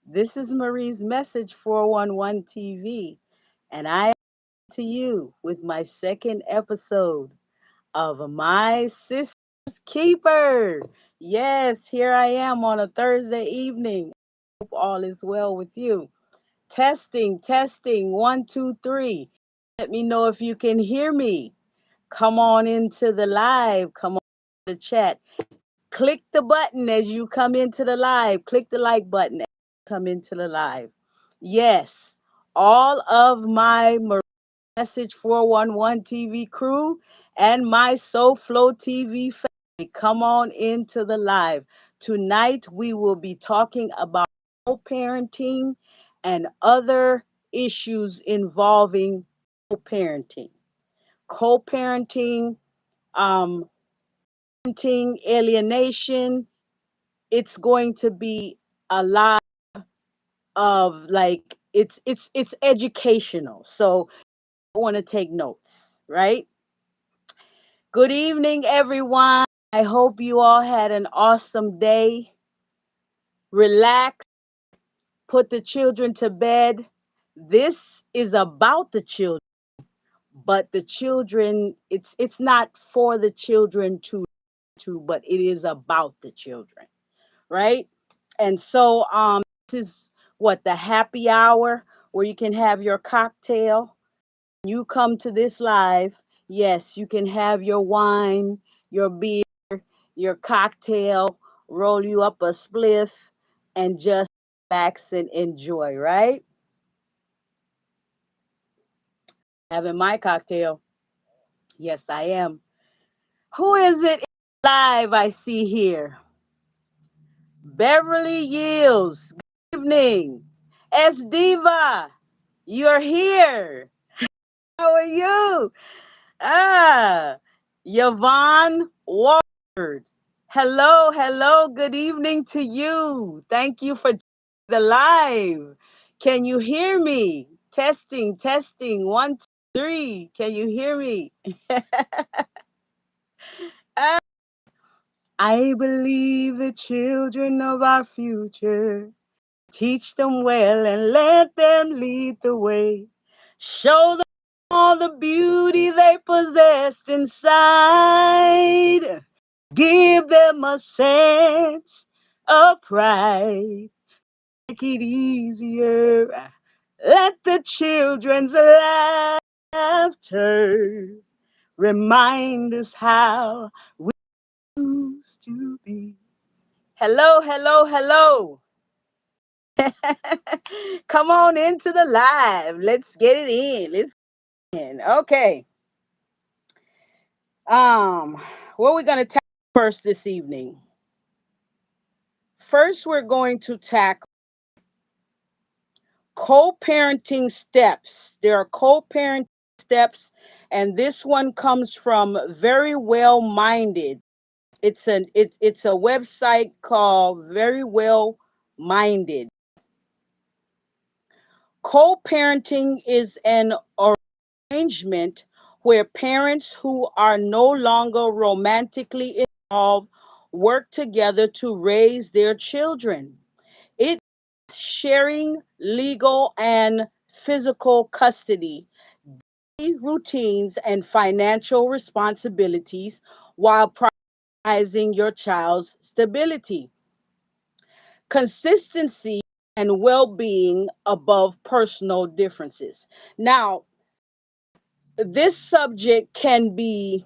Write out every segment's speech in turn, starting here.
This is Marie's Message 411 TV, and I am to you with my second episode of My Sister's Keeper. Yes, here I am on a Thursday evening. Hope all is well with you. Testing, testing, one, two, three. Let me know if you can hear me. Come on into the live. Come on to the chat. Click the button as you come into the live. Click the like button as you come into the live. Yes, all of my Message 411 TV crew and my SoFlo TV family, come on into the live. Tonight we will be talking about co-parenting and other issues involving co-parenting. Co-parenting, um, parenting, alienation, it's going to be a lot of like it's educational. So I want to take notes, right? Good evening, everyone. I hope you all had an awesome day. Relax, put the children to bed. This is about the children, but the children, it's not for the children to, but it is about the children, right? And so this is what the happy hour where you can have your cocktail. You come to this live, yes, you can have your wine, your beer, your cocktail, roll you up a spliff, and just relax and enjoy, right? Having my cocktail. Yes, I am. Who is it live I see here? Beverly Yields. Good evening. S Diva, you're here. How are you? Ah, Yvonne Ward. Hello, hello. Good evening to you. Thank you for the live. Can you hear me? Testing, testing. One, two, three. Can you hear me? Ah, I believe the children of our future. Teach them well and let them lead the way. Show them all the beauty they possess inside. Give them a sense of pride. Make it easier. Let the children's laughter remind us how we used to be. Hello, hello, hello. Come on into the live. Let's get it in. Let's get in. Okay. Um, what we're gonna tackle first this evening. First, we're going to tackle co-parenting steps. There are co-parenting steps, and this one comes from Very Well Minded. It's a website called Very Well Minded. Co-parenting is an arrangement where parents who are no longer romantically involved work together to raise their children. It sharing legal and physical custody, routines, and financial responsibilities while prioritizing your child's stability, consistency, and well being above personal differences. Now, this subject can be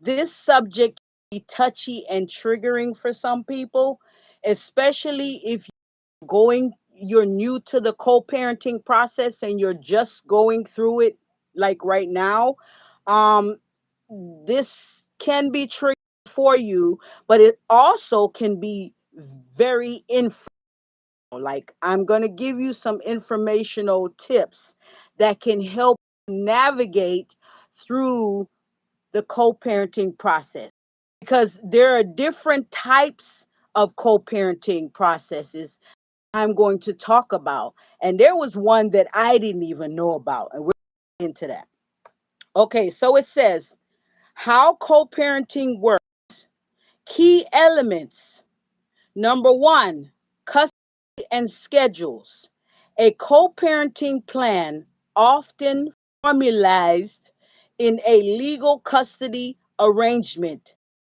this subject can be touchy and triggering for some people, especially if you're new to the co-parenting process and you're just going through it like right now. um this can be tricky for you, but it also can be very like I'm going to give you some informational tips that can help navigate through the co-parenting process, because there are different types of co-parenting processes I'm going to talk about. And there was one that I didn't even know about, and we're into that. Okay, so it says how co-parenting works. Key elements. Number one, custody and schedules. A co parenting plan, often formalized in a legal custody arrangement,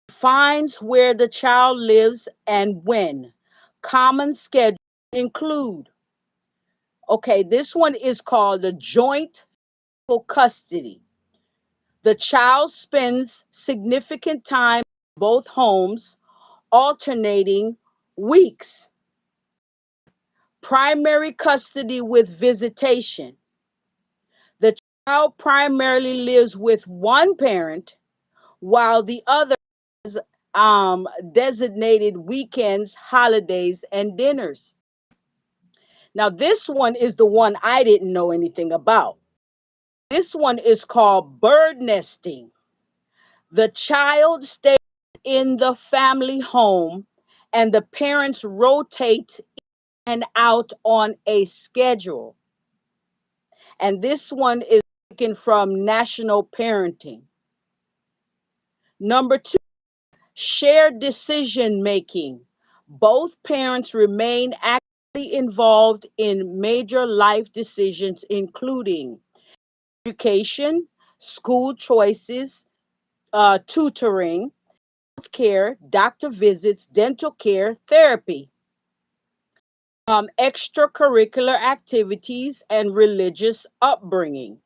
defines where the child lives and when. Common schedules include, okay, this one is called the joint custody. The child spends significant time in both homes, alternating weeks. Primary custody with visitation. The child primarily lives with one parent while the other designated weekends, holidays, and dinners. Now, this one is the one I didn't know anything about. This one is called bird nesting. The child stays in the family home and the parents rotate and out on a schedule. And this one is taken from National Parenting. Number two, shared decision making. Both parents remain actively involved in major life decisions, including education, school choices, tutoring, care, doctor visits, dental care, therapy, extracurricular activities, and religious upbringing.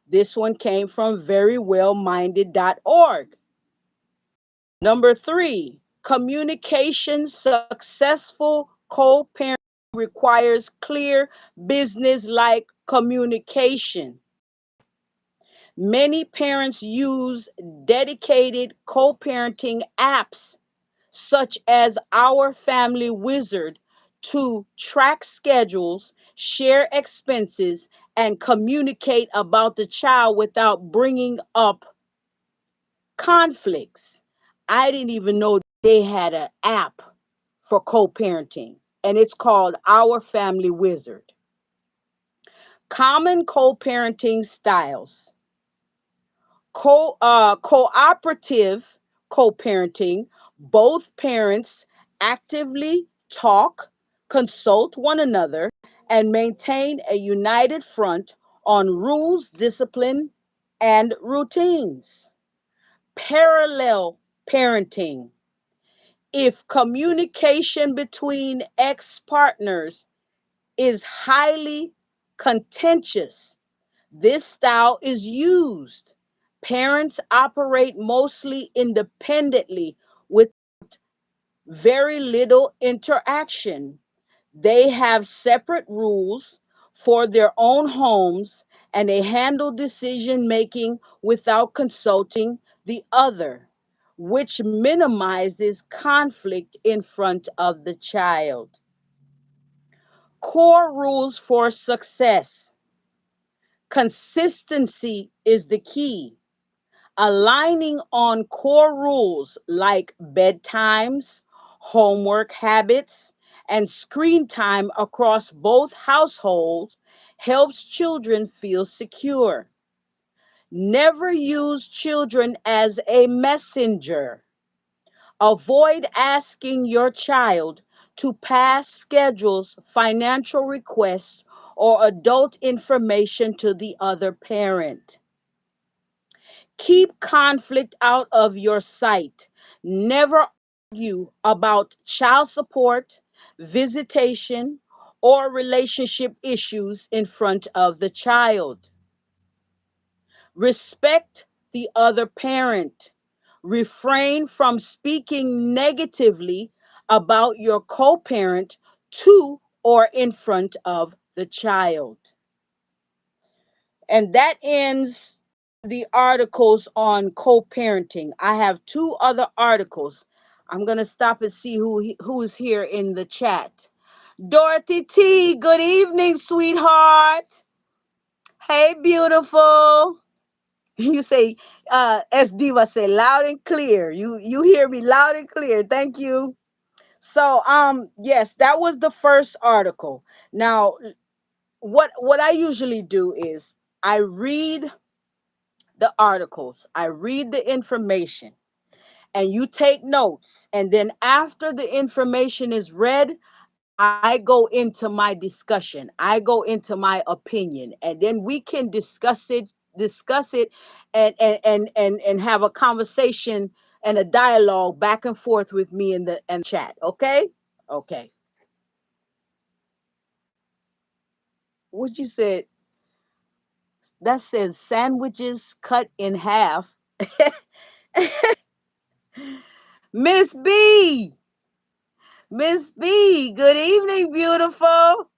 This one came from verywellminded.org. Number three, communication. Successful co parenting requires clear business like communication. Many parents use dedicated co parenting apps such as Our Family Wizard to track schedules, share expenses, and communicate about the child without bringing up conflicts. I didn't even know they had an app for co parenting, and it's called Our Family Wizard. Common co parenting styles. Cooperative co-parenting, both parents actively talk, consult one another, and maintain a united front on rules, discipline, and routines. Parallel parenting. If communication between ex-partners is highly contentious, this style is used. Parents operate mostly independently with very little interaction. They have separate rules for their own homes and they handle decision making without consulting the other, which minimizes conflict in front of the child. Core rules for success. Consistency is the key. Aligning on core rules like bedtimes, homework habits, and screen time across both households helps children feel secure. Never use children as a messenger. Avoid asking your child to pass schedules, financial requests, or adult information to the other parent. Keep conflict out of your sight. Never argue about child support, visitation, or relationship issues in front of the child. Respect the other parent. Refrain from speaking negatively about your co parent to or in front of the child. And that ends the articles on co-parenting. I have two other articles. I'm going to stop and see who's here in the chat. Dorothy T, good evening, sweetheart. Hey, beautiful. You say, as Diva say, loud and clear. You hear me loud and clear. Thank you. So, yes, that was the first article. Now, what I usually do is I read the articles, I read the information, and you take notes. And then after the information is read, I go into my discussion. I go into my opinion, and then we can discuss it, and have a conversation and a dialogue back and forth with me in the chat. Okay? Okay. What you said? That says sandwiches cut in half. Miss B, Miss B. Good evening, beautiful.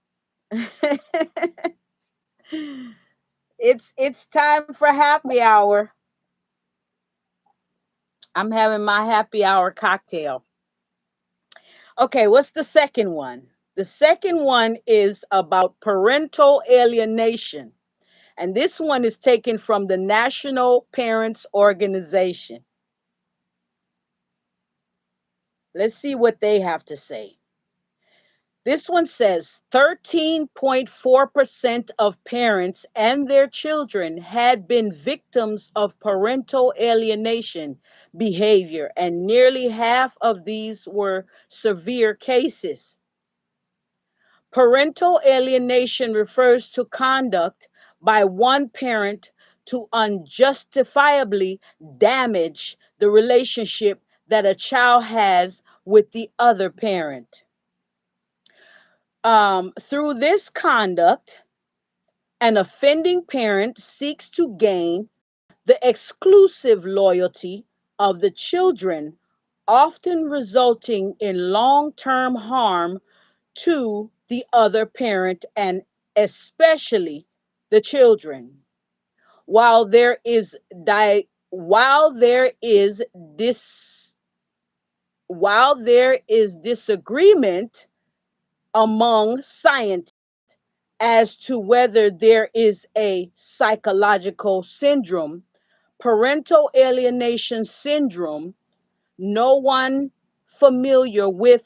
It's time for happy hour. I'm having my happy hour cocktail. Okay, what's the second one? The second one is about parental alienation. And this one is taken from the National Parents Organization. Let's see what they have to say. This one says 13.4% of parents and their children had been victims of parental alienation behavior, and nearly half of these were severe cases. Parental alienation refers to conduct by one parent to unjustifiably damage the relationship that a child has with the other parent. Through this conduct, an offending parent seeks to gain the exclusive loyalty of the children, often resulting in long term harm to the other parent and especially the children. While there is while there is this while there is disagreement among scientists as to whether there is a psychological syndrome, parental alienation syndrome, no one familiar with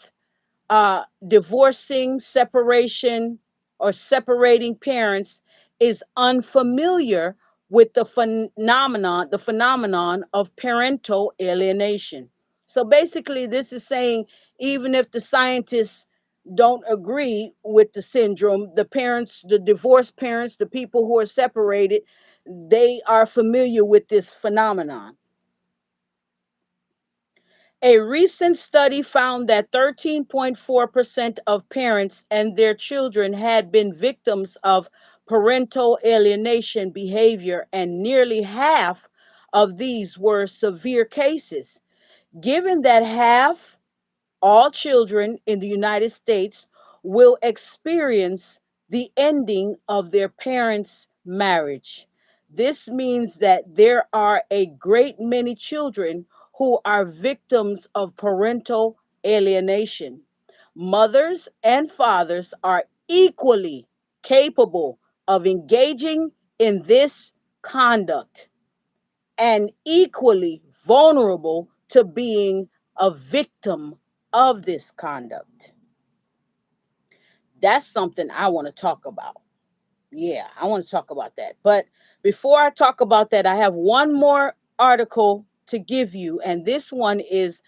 divorcing, separation, or separating parents is unfamiliar with the phenomenon of parental alienation. So basically, this is saying even if the scientists don't agree with the syndrome, the parents, the divorced parents, the people who are separated, they are familiar with this phenomenon. A recent study found that 13.4% of parents and their children had been victims of parental alienation behavior, and nearly half of these were severe cases. Given that half all children in the United States will experience the ending of their parents' marriage. This means that there are a great many children who are victims of parental alienation. Mothers and fathers are equally capable of engaging in this conduct and equally vulnerable to being a victim of this conduct. That's something I want to talk about. Yeah, I want to talk about that. But before I talk about that, I have one more article to give you, and this one is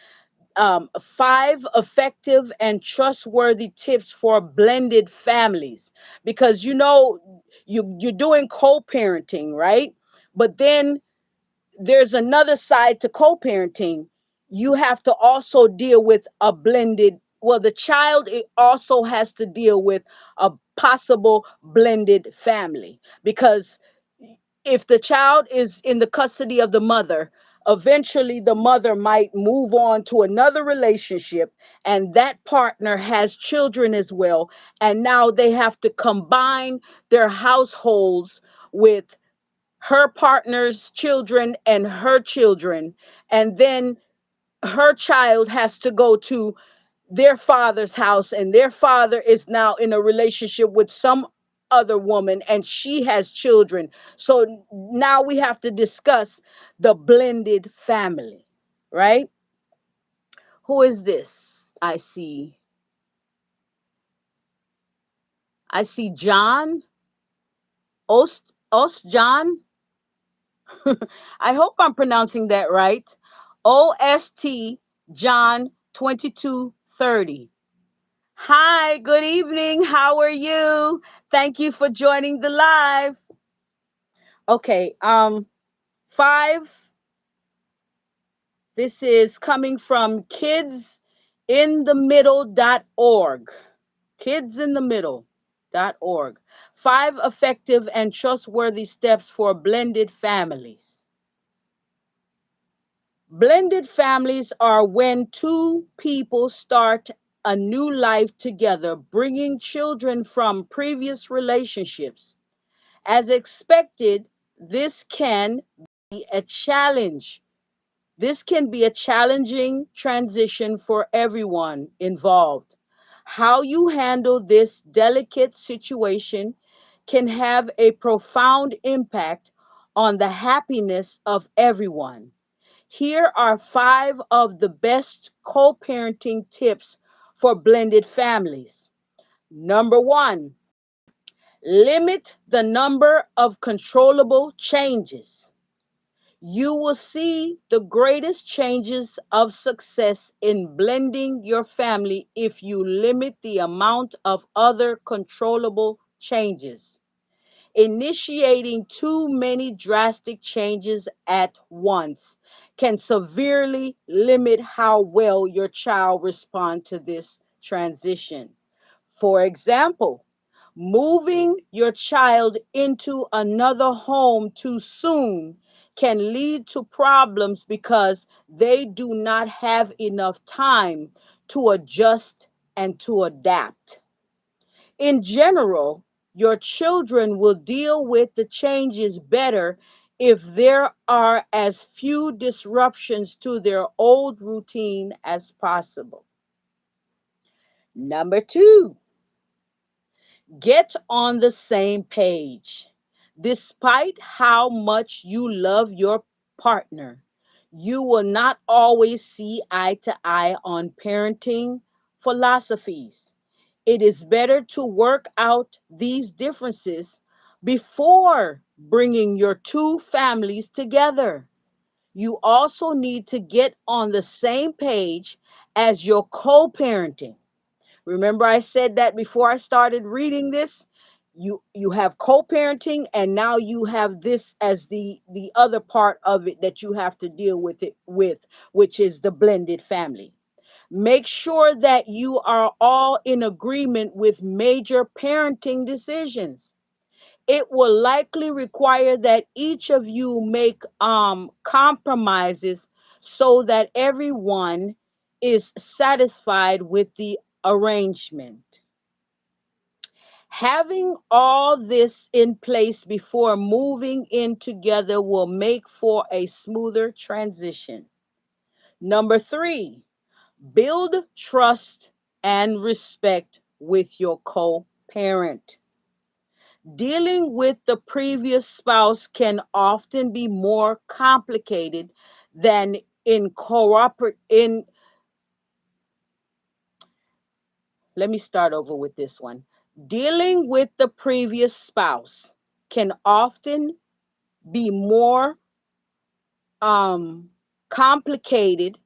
5 effective and trustworthy tips for blended families. Because you're doing co-parenting, right? But then there's another side to co-parenting. You have to also deal with a blended, well, the child it also has to deal with a possible blended family, because if the child is in the custody of the mother, eventually the mother might move on to another relationship, and that partner has children as well, and now they have to combine their households with her partner's children and her children, and then her child has to go to their father's house, and their father is now in a relationship with some other woman and she has children. So now we have to discuss the blended family, right? Who is this? I see John Ost John. I hope I'm pronouncing that right. OST John 2230. Hi, good evening. How are you? Thank you for joining the live. Okay, five. This is coming from kidsinthemiddle.org. Kidsinthemiddle.org. Five effective and trustworthy steps for blended families. Blended families are when two people start a new life together, bringing children from previous relationships. As expected, this can be a challenge. This can be a challenging transition for everyone involved. How you handle this delicate situation can have a profound impact on the happiness of everyone. Here are five of the best co parenting tips for blended families. Number one, limit the number of controllable changes. You will see the greatest changes of success in blending your family if you limit the amount of other controllable changes. Initiating too many drastic changes at once can severely limit how well your child responds to this transition. For example, moving your child into another home too soon can lead to problems because they do not have enough time to adjust and to adapt. In general, your children will deal with the changes better if there are as few disruptions to their old routine as possible. Number two, get on the same page. Despite how much you love your partner, you will not always see eye to eye on parenting philosophies. It is better to work out these differences before bringing your two families together. You also need to get on the same page as your co parenting. Remember, I said that before I started reading this? You have co-parenting, and now you have this as the other part of it that you have to deal with it with, which is the blended family. Make sure that you are all in agreement with major parenting decisions. It will likely require that each of you make compromises so that everyone is satisfied with the arrangement. Having all this in place before moving in together will make for a smoother transition. Number three, build trust and respect with your co parent. Dealing with the previous spouse can often be more complicated than in let me start over with this one. Dealing with the previous spouse can often be more um, complicated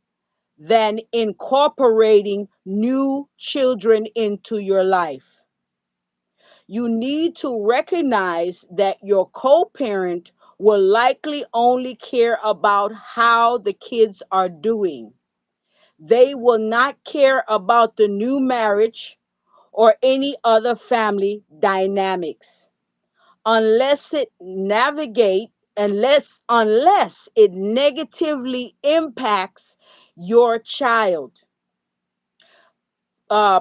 than incorporating new children into your life. You need to recognize that your co parent will likely only care about how the kids are doing. They will not care about the new marriage or any other family dynamics unless it navigate unless it negatively impacts your child.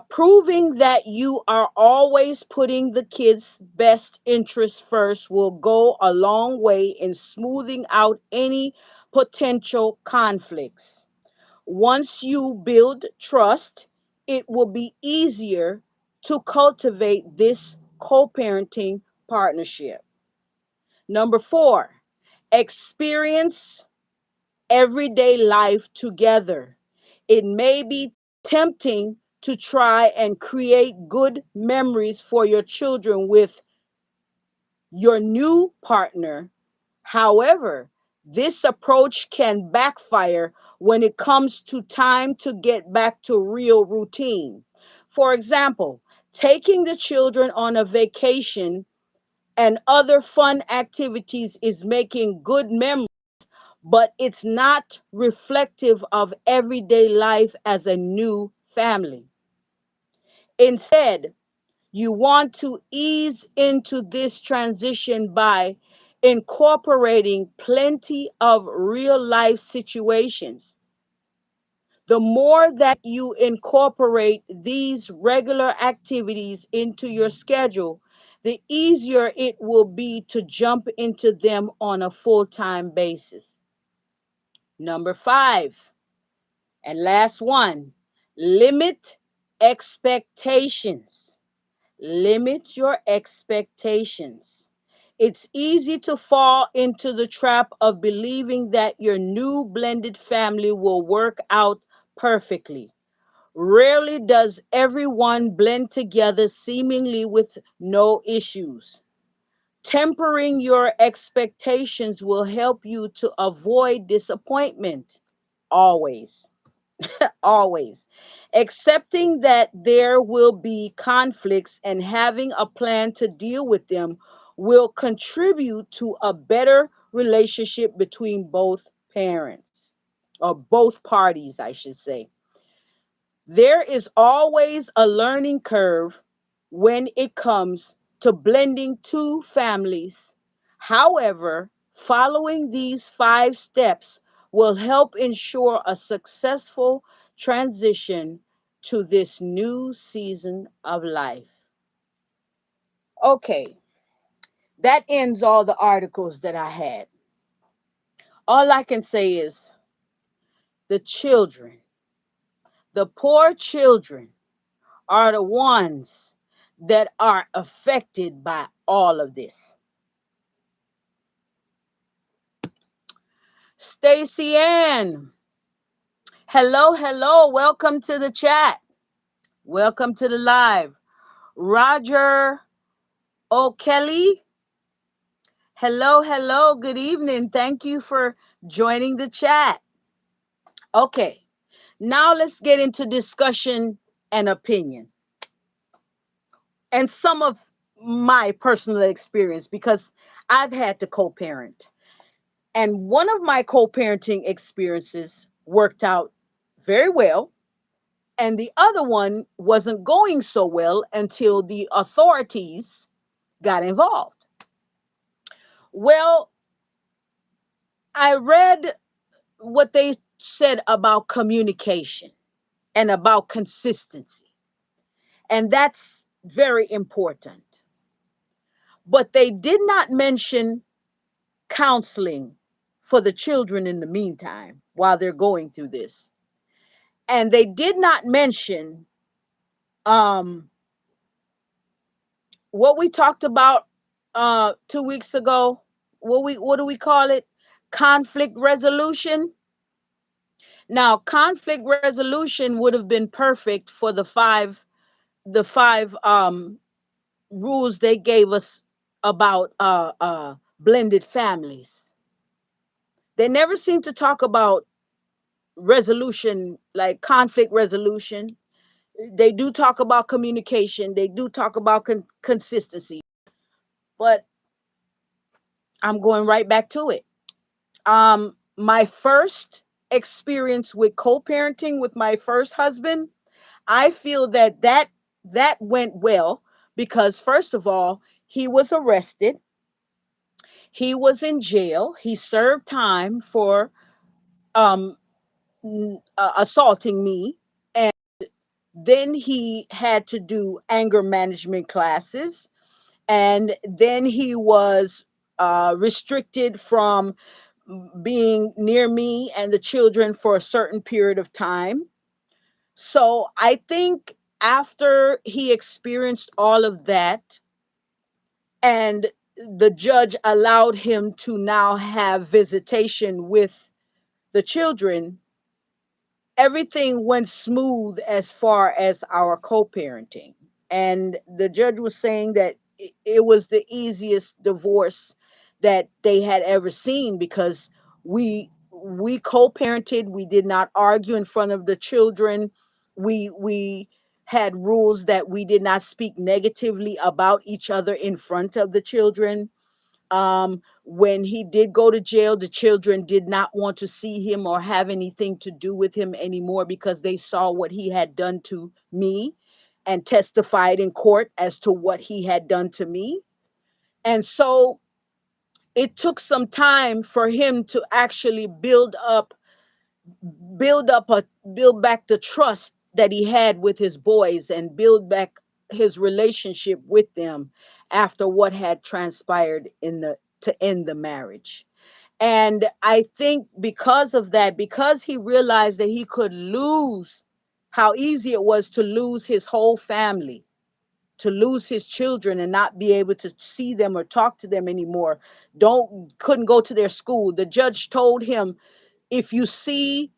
Proving that you are always putting the kids' best interest first will go a long way in smoothing out any potential conflicts. Once you build trust, it will be easier to cultivate this co parenting partnership. Number four, experience everyday life together. It may be tempting to try and create good memories for your children with your new partner. However, this approach can backfire when it comes to time to get back to real routine. For example, taking the children on a vacation and other fun activities is making good memories, but it's not reflective of everyday life as a new family. Instead, you want to ease into this transition by incorporating plenty of real life situations. The more that you incorporate these regular activities into your schedule, the easier it will be to jump into them on a full time basis. Number five, and last one, limit expectations. Limit your expectations. It's easy to fall into the trap of believing that your new blended family will work out perfectly. Rarely does everyone blend together seemingly with no issues. Tempering your expectations will help you to avoid disappointment. Always, always. Accepting that there will be conflicts and having a plan to deal with them will contribute to a better relationship between both parents, or both parties, I should say. There is always a learning curve when it comes to blending two families. However, following these 5 steps will help ensure a successful transition to this new season of life. Okay, that ends all the articles that I had. All I can say is the children, the poor children, are the ones that are affected by all of this. Stacy Ann, hello, hello. Welcome to the chat. Welcome to the live. Roger O'Kelly, hello, hello. Good evening. Thank you for joining the chat. Okay, now let's get into discussion and opinion and some of my personal experience because I've had to co parent. And one of my co parenting experiences worked out very well, and the other one wasn't going so well until the authorities got involved. Well, I read what they said about communication and about consistency, and that's very important. But they did not mention counseling for the children in the meantime while they're going through this. And they did not mention um, what we talked about 2 weeks ago. What do we call it? Conflict resolution. Now, conflict resolution would have been perfect for the five rules they gave us about blended families. They never seem to talk about resolution, like conflict resolution. They do talk about communication. They do talk about consistency, but I'm going right back to it. My first experience with co-parenting with my first husband, I feel that went well because first of all, he was arrested. He was in jail. He served time for um, assaulting me, and then he had to do anger management classes, and then he was restricted from being near me and the children for a certain period of time. So I think after he experienced all of that, and the judge allowed him to now have visitation with the children, everything went smooth as far as our co-parenting. And the judge was saying that it was the easiest divorce that they had ever seen because we co-parented. We did not argue in front of the children. We had rules that we did not speak negatively about each other in front of the children. When he did go to jail, the children did not want to see him or have anything to do with him anymore because they saw what he had done to me and testified in court as to what he had done to me. And so it took some time for him to actually build up a build back the trust that he had with his boys and build back his relationship with them after what had transpired in the to end the marriage. And I think because of that, because he realized that he could lose, how easy it was to lose his whole family, to lose his children and not be able to see them or talk to them anymore, don't couldn't go to their school. The judge told him, if you see,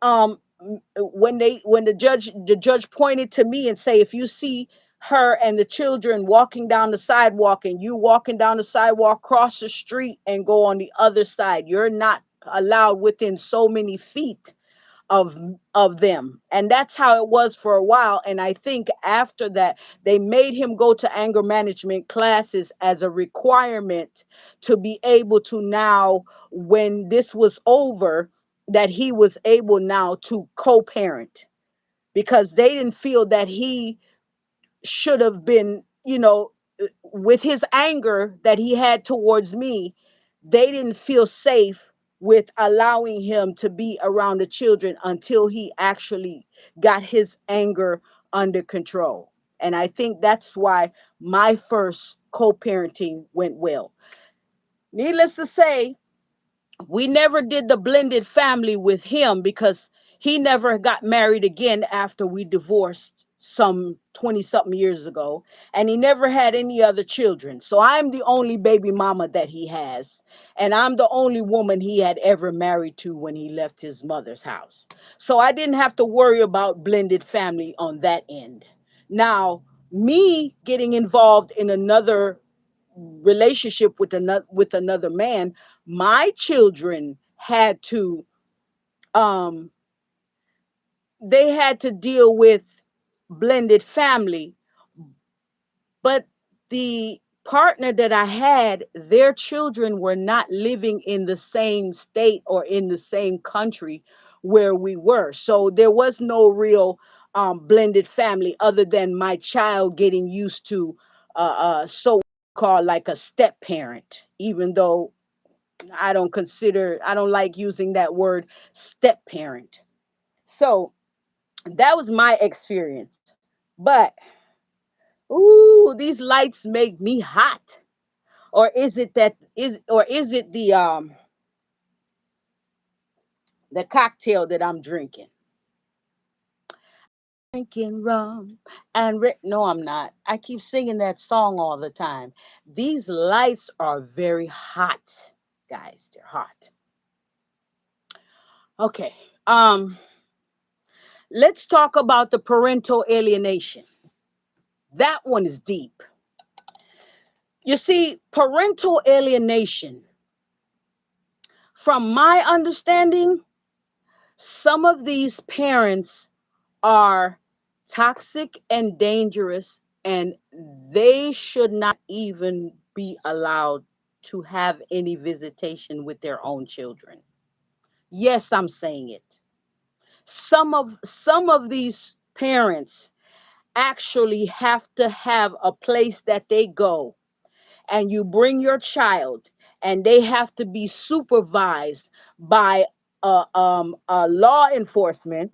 when the judge pointed to me and say, if you see her and the children walking down the sidewalk and you walking down the sidewalk, cross the street and go on the other side, you're not allowed within so many feet of of them. And that's how it was for a while. And I think after that, they made him go to anger management classes as a requirement to be able to now, when this was over, that he was able now to co-parent, because they didn't feel that he should have been, with his anger that he had towards me, they didn't feel safe with allowing him to be around the children until he actually got his anger under control. And I think that's why my first co parenting went well. Needless to say, we never did the blended family with him because he never got married again after we divorced some 20 something years ago, and he never had any other children. So I'm the only baby mama that he has, and I'm the only woman he had ever married to when he left his mother's house. So I didn't have to worry about blended family on that end. Now, me getting involved in another relationship with another man, my children had to um they had to deal with blended family. But the partner that I had, their children were not living in the same state or in the same country where we were. So there was no real blended family other than my child getting used to so called like a step parent, even though I don't like using that word step parent. So that was my experience. But ooh, these lights make me hot. Or is it the cocktail that I'm drinking? Drinking rum and no, I'm not. I keep singing that song all the time. These lights are very hot, guys. They're hot. Okay. Let's talk about the parental alienation. That one is deep. You see, parental alienation, from my understanding, some of these parents are toxic and dangerous, and they should not even be allowed to have any visitation with their own children. Yes, I'm saying it. Some of these parents actually have to have a place that they go, and you bring your child, and they have to be supervised by law enforcement,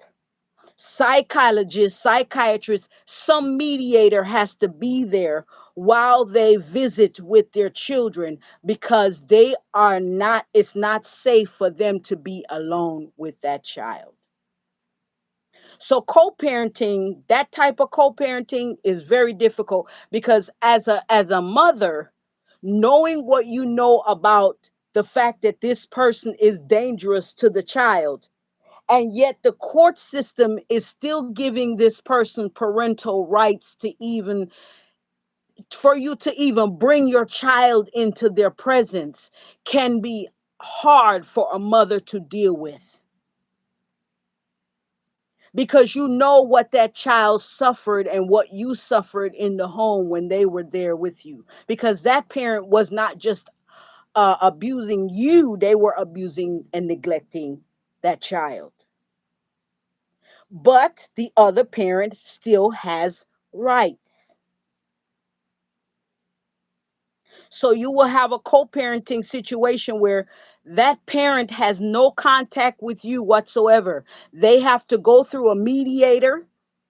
psychologists, psychiatrists. Some mediator has to be there while they visit with their children, because they are not it's not safe for them to be alone with that child. So co-parenting, that type of co-parenting is very difficult, because as a mother, knowing what you know about the fact that this person is dangerous to the child, and yet the court system is still giving this person parental rights to even for you to even bring your child into their presence, can be hard for a mother to deal with. because you know what that child suffered and what you suffered in the home when they were there with you. Because that parent was not just abusing you, they were abusing and neglecting that child. But the other parent still has rights. So you will have a co parenting situation where that parent has no contact with you whatsoever. They have to go through a mediator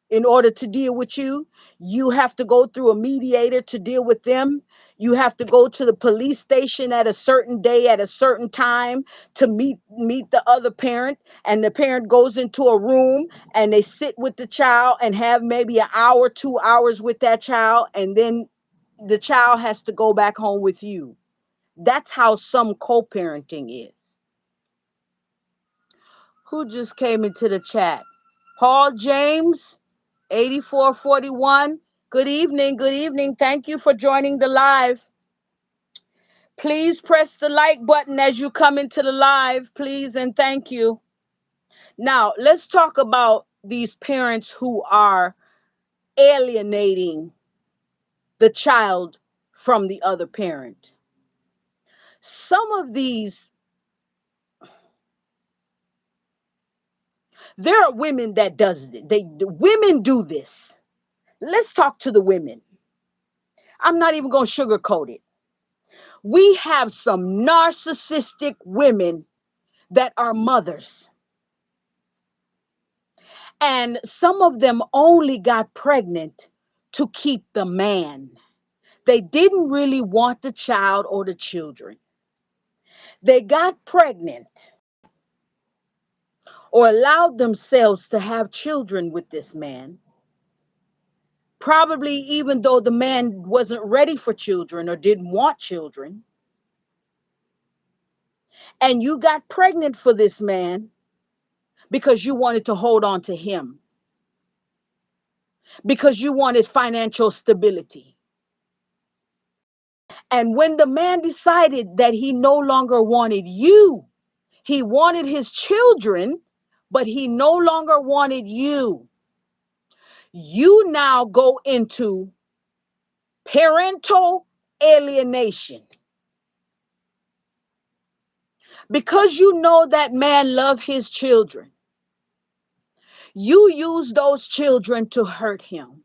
in order to deal with you. You have to go through a mediator to deal with them. You have to go to the police station at a certain day at a certain time to meet the other parent, and the parent goes into a room and they sit with the child and have maybe an hour, 2 hours with that child, and then the child has to go back home with you. That's how some co-parenting is. Who just came into the chat? Paul James, 8441. Good evening. Good evening. Thank you for joining the live. Please press the like button as you come into the live, please, and thank you. Now, let's talk about these parents who are alienating the child from the other parent. Some of these, there are women that does it. The women do this. Let's talk to the women. I'm not even going to sugarcoat it. We have some narcissistic women that are mothers. And some of them only got pregnant to keep the man. They didn't really want the child or the children. They got pregnant or allowed themselves to have children with this man, probably even though the man wasn't ready for children or didn't want children. And you got pregnant for this man because you wanted to hold on to him, because you wanted financial stability. And when the man decided that he no longer wanted you, he wanted his children, but he no longer wanted you. You now go into parental alienation. Because you know that man loved his children, you use those children to hurt him.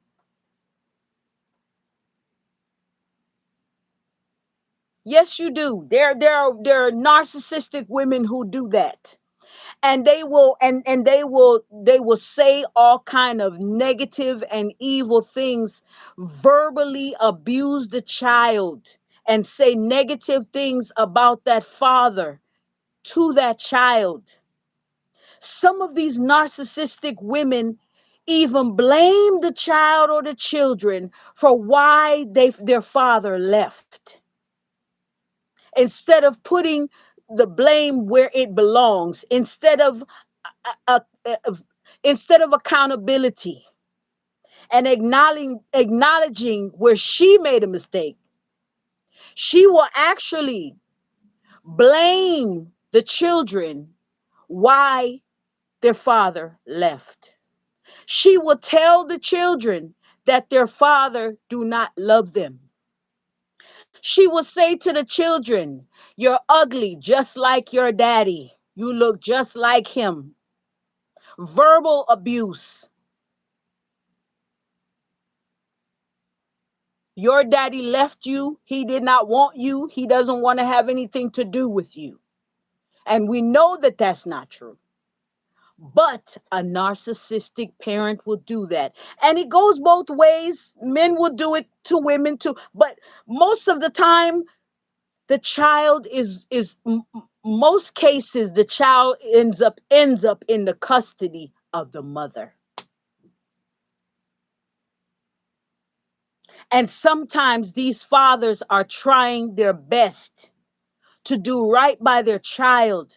Yes, you do. There are narcissistic women who do that. And they will say all kind of negative and evil things, verbally abuse the child and say negative things about that father to that child. Some of these narcissistic women even blame the child or the children for why their father left, instead of putting the blame where it belongs, uh, uh, instead of accountability and acknowledging where she made a mistake. She will actually blame the children why their father left. She will tell the children that their father do not love them. She will say to the children, "You're ugly just like your daddy. You look just like him." Verbal abuse. Your daddy left you. He did not want you. He doesn't want to have anything to do with you. And we know that that's not true. But a narcissistic parent will do that. And it goes both ways. Men will do it to women too. But most of the time, the child most cases the child ends up in the custody of the mother. And sometimes these fathers are trying their best to do right by their child,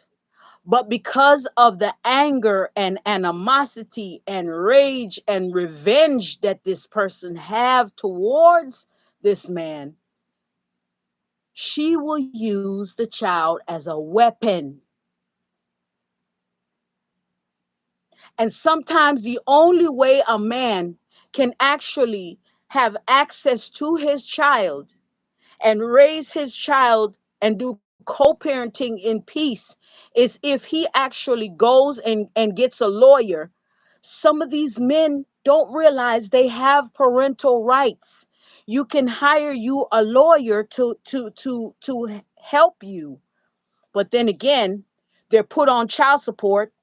but because of the anger and animosity and rage and revenge that this person have towards this man, she will use the child as a weapon. And sometimes the only way a man can actually have access to his child and raise his child and do co-parenting in peace is if he actually goes and gets a lawyer. Some of these men don't realize they have parental rights. You can hire you a lawyer to help you. But then again, they're put on child support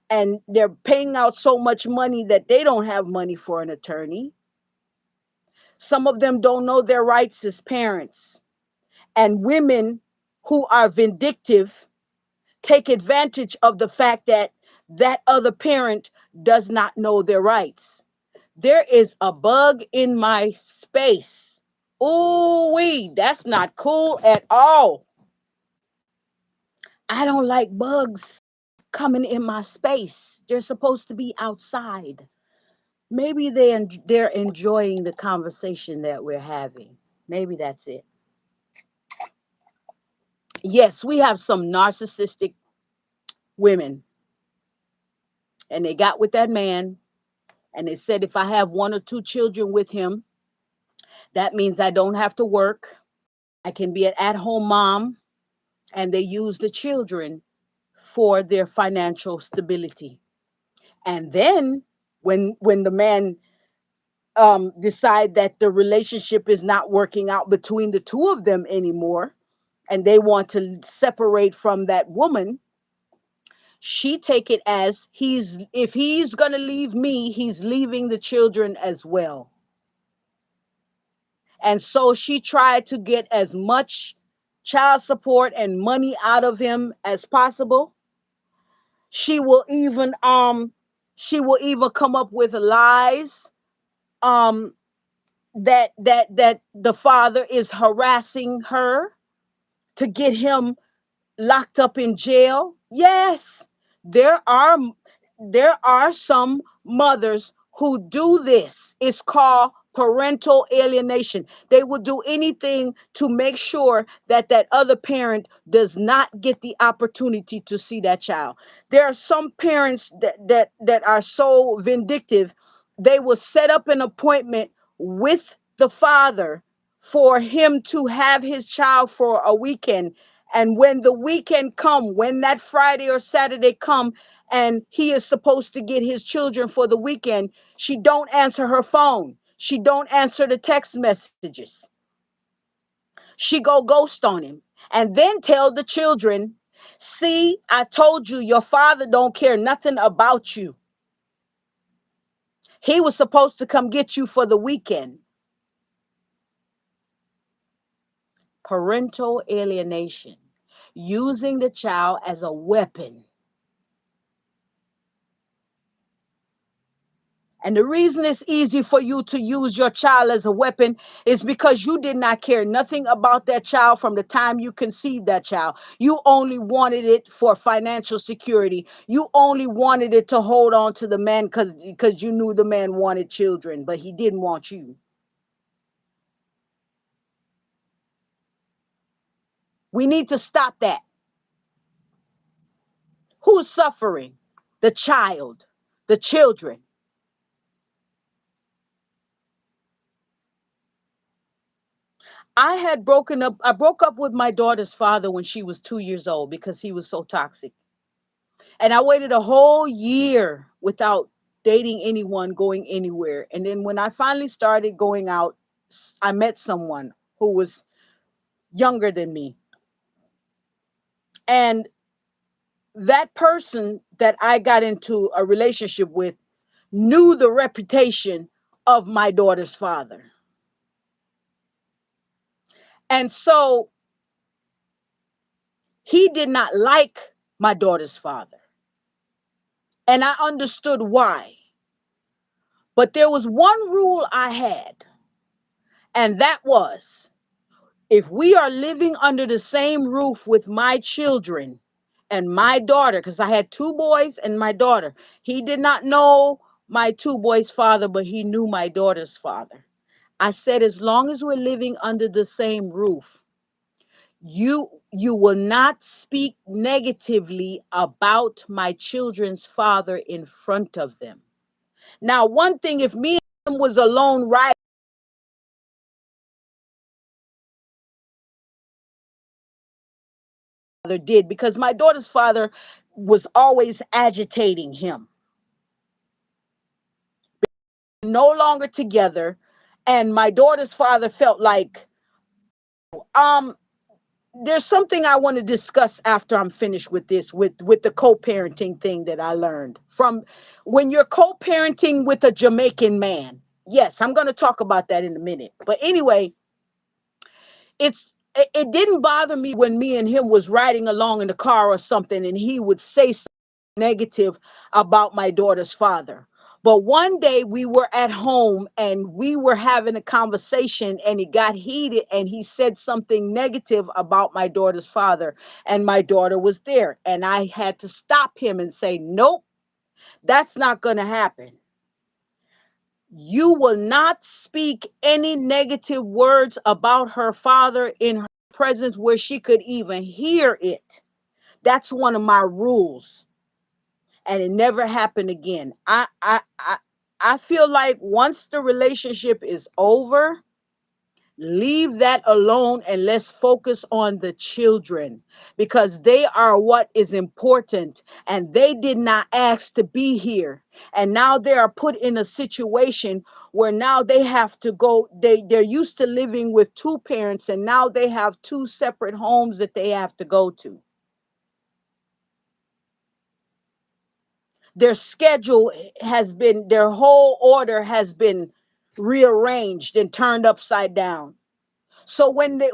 and they're paying out so much money that they don't have money for an attorney. Some of them don't know their rights as parents. And women who are vindictive take advantage of the fact that that other parent does not know their rights. There is a bug in my space. Ooh wee, that's not cool at all. I don't like bugs coming in my space. They're supposed to be outside. Maybe they're enjoying the conversation that we're having. Maybe that's it. Yes, we have some narcissistic women, and they got with that man, and they said if I have one or two children with him, that means I don't have to work. I can be an at-home mom, and they use the children for their financial stability. And then when the man decide that the relationship is not working out between the two of them anymore, and they want to separate from that woman, she take it as he's if he's going to leave me, he's leaving the children as well. And so she tried to get as much child support and money out of him as possible. She will even come up with lies um that the father is harassing her to get him locked up in jail. Yes, there are there are some mothers who do this. It's called parental alienation. They will do anything to make sure that that other parent does not get the opportunity to see that child. There are some parents that are so vindictive, they will set up an appointment with the father for him to have his child for a weekend. And when the weekend come, when that Friday or Saturday come, and he is supposed to get his children for the weekend, she don't answer her phone. She don't answer the text messages. She go ghost on him and then tell the children, "See, I told you your father don't care nothing about you. He was supposed to come get you for the weekend." Parental alienation, using the child as a weapon. And the reason it's easy for you to use your child as a weapon is because you did not care nothing about that child from the time you conceived that child. You only wanted it for financial security. You only wanted it to hold on to the man because you knew the man wanted children, but he didn't want you. We need to stop that. Who's suffering? The child, the children. I broke up with my daughter's father when she was 2 years old because he was so toxic. And I waited a whole year without dating anyone, going anywhere. And then when I finally started going out, I met someone who was younger than me. And that person that I got into a relationship with knew the reputation of my daughter's father. And so he did not like my daughter's father. And I understood why. But there was one rule I had, and that was, if we are living under the same roof with my children and my daughter, because I had two boys and my daughter, he did not know my two boys' father, but he knew my daughter's father. I said, as long as we're living under the same roof, You will not speak negatively about my children's father in front of them. Now, one thing, if me and him was alone, right, father did, because my daughter's father was always agitating him. No longer together, and my daughter's father felt like, um there's something I want to discuss after I'm finished with this, with the co-parenting thing that I learned from when you're co-parenting with a Jamaican man. Yes, I'm going to talk about that in a minute. But anyway, it didn't bother me when me and him was riding along in the car or something and he would say something negative about my daughter's father. But one day we were at home and we were having a conversation and it got heated and he said something negative about my daughter's father, and my daughter was there and I had to stop him and say, "Nope, that's not going to happen. You will not speak any negative words about her father in her presence where she could even hear it. That's one of my rules." And it never happened again. I feel like once the relationship is over, leave that alone and let's focus on the children, because they are what is important and they did not ask to be here. And now they are put in a situation where now they have to go, they're used to living with two parents and now they have two separate homes that they have to go to. Their schedule has been, their whole order has been rearranged and turned upside down. So when they're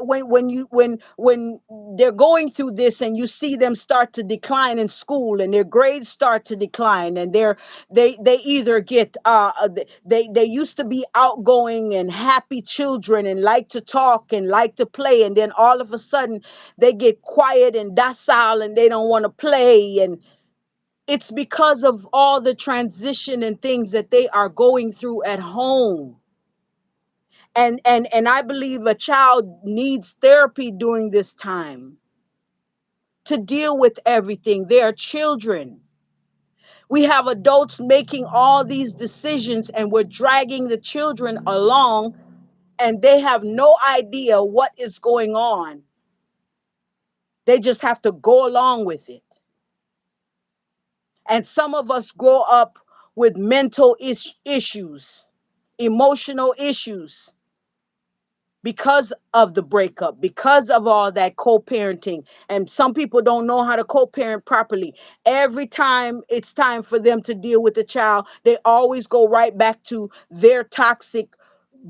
going through this and you see them start to decline in school and their grades start to decline and they either get they used to be outgoing and happy children and like to talk and like to play, and then all of a sudden they get quiet and docile and they don't want to play, and it's because of all the transition and things that they are going through at home. And I believe a child needs therapy during this time to deal with everything. They are children. We have adults making all these decisions and we're dragging the children along and they have no idea what is going on. They just have to go along with it. And some of us grow up with mental issues, emotional issues, because of the breakup, because of all that co-parenting. And some people don't know how to co-parent properly. Every time it's time for them to deal with the child, they always go right back to their toxic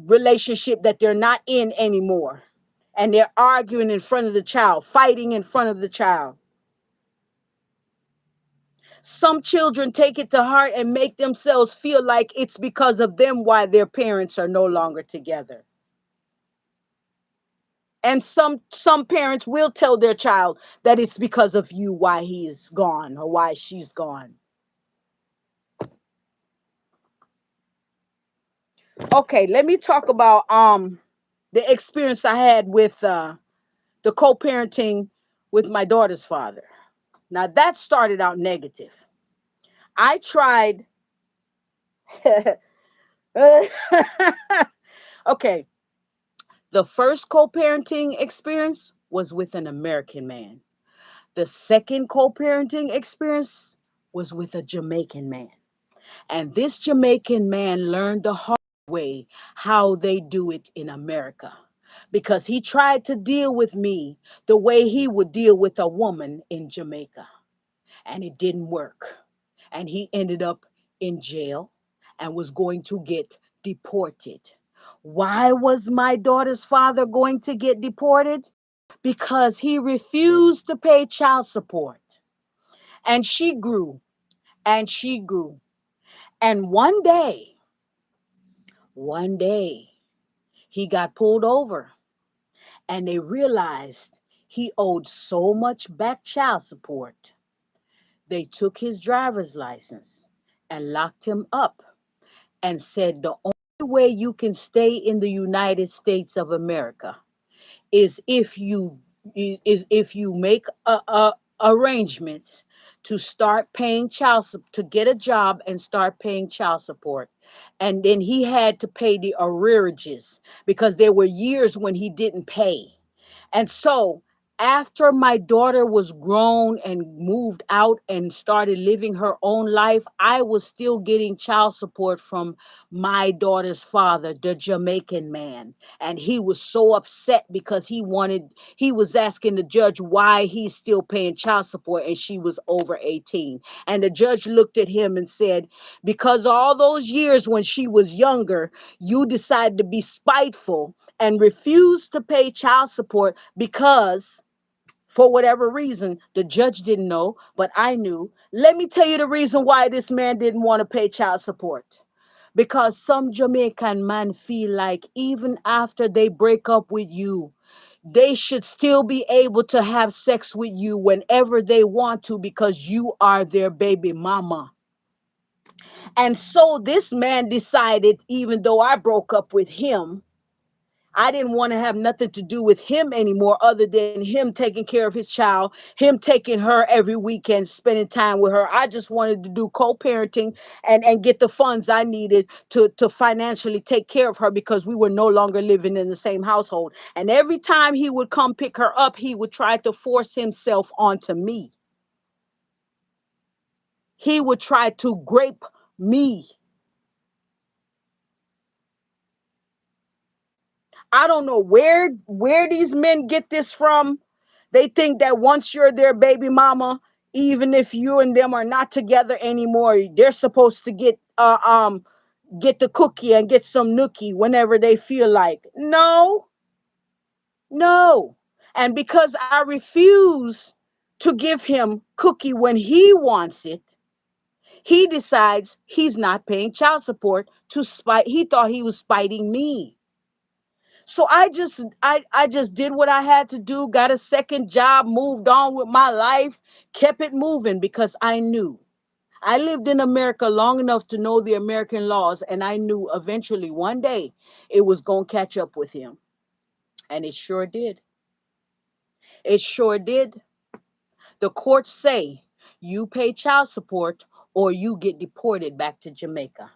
relationship that they're not in anymore. And they're arguing in front of the child, fighting in front of the child. Some children take it to heart and make themselves feel like it's because of them why their parents are no longer together. And some parents will tell their child that it's because of you why he is gone or why she's gone. Okay, let me talk about the experience I had with the co-parenting with my daughter's father. Now that started out negative. I tried. Okay, the first co-parenting experience was with an American man. The second co-parenting experience was with a Jamaican man. And this Jamaican man learned the hard way how they do it in America, because he tried to deal with me the way he would deal with a woman in Jamaica. And it didn't work. And he ended up in jail and was going to get deported. Why was my daughter's father going to get deported? Because he refused to pay child support. And she grew and she grew. And one day, he got pulled over and they realized he owed so much back child support. They took his driver's license and locked him up and said the only way you can stay in the United States of America is if you is if you make arrangements to start paying to get a job and start paying child support. And then he had to pay the arrearages because there were years when he didn't pay. And so after my daughter was grown and moved out and started living her own life, I was still getting child support from my daughter's father, the Jamaican man. And he was so upset because he was asking the judge why he's still paying child support and she was over 18. And the judge looked at him and said, because all those years when she was younger, you decided to be spiteful and refused to pay child support because, for whatever reason, the judge didn't know, but I knew. Let me tell you the reason why this man didn't want to pay child support. Because some Jamaican man feel like even after they break up with you, they should still be able to have sex with you whenever they want to because you are their baby mama. And so this man decided, even though I broke up with him, I didn't want to have nothing to do with him anymore other than him taking care of his child, him taking her every weekend, spending time with her. I just wanted to do co-parenting and get the funds I needed to financially take care of her because we were no longer living in the same household. And every time he would come pick her up, he would try to force himself onto me. He would try to grape me. I don't know where these men get this from. They think that once you're their baby mama, even if you and them are not together anymore, they're supposed to get the cookie and get some nookie whenever they feel like. No, no. And because I refuse to give him cookie when he wants it, he decides he's not paying child support to spite. He thought he was spiting me. So I just did what I had to do, got a second job, moved on with my life, kept it moving because I knew. I lived in America long enough to know the American laws, and I knew eventually one day it was going to catch up with him. And it sure did. It sure did. The courts say you pay child support or you get deported back to Jamaica.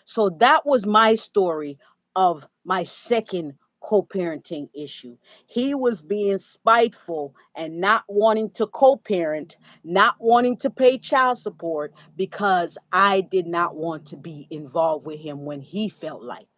So that was my story of my second co parenting issue. He was being spiteful and not wanting to co parent, not wanting to pay child support because I did not want to be involved with him when he felt like.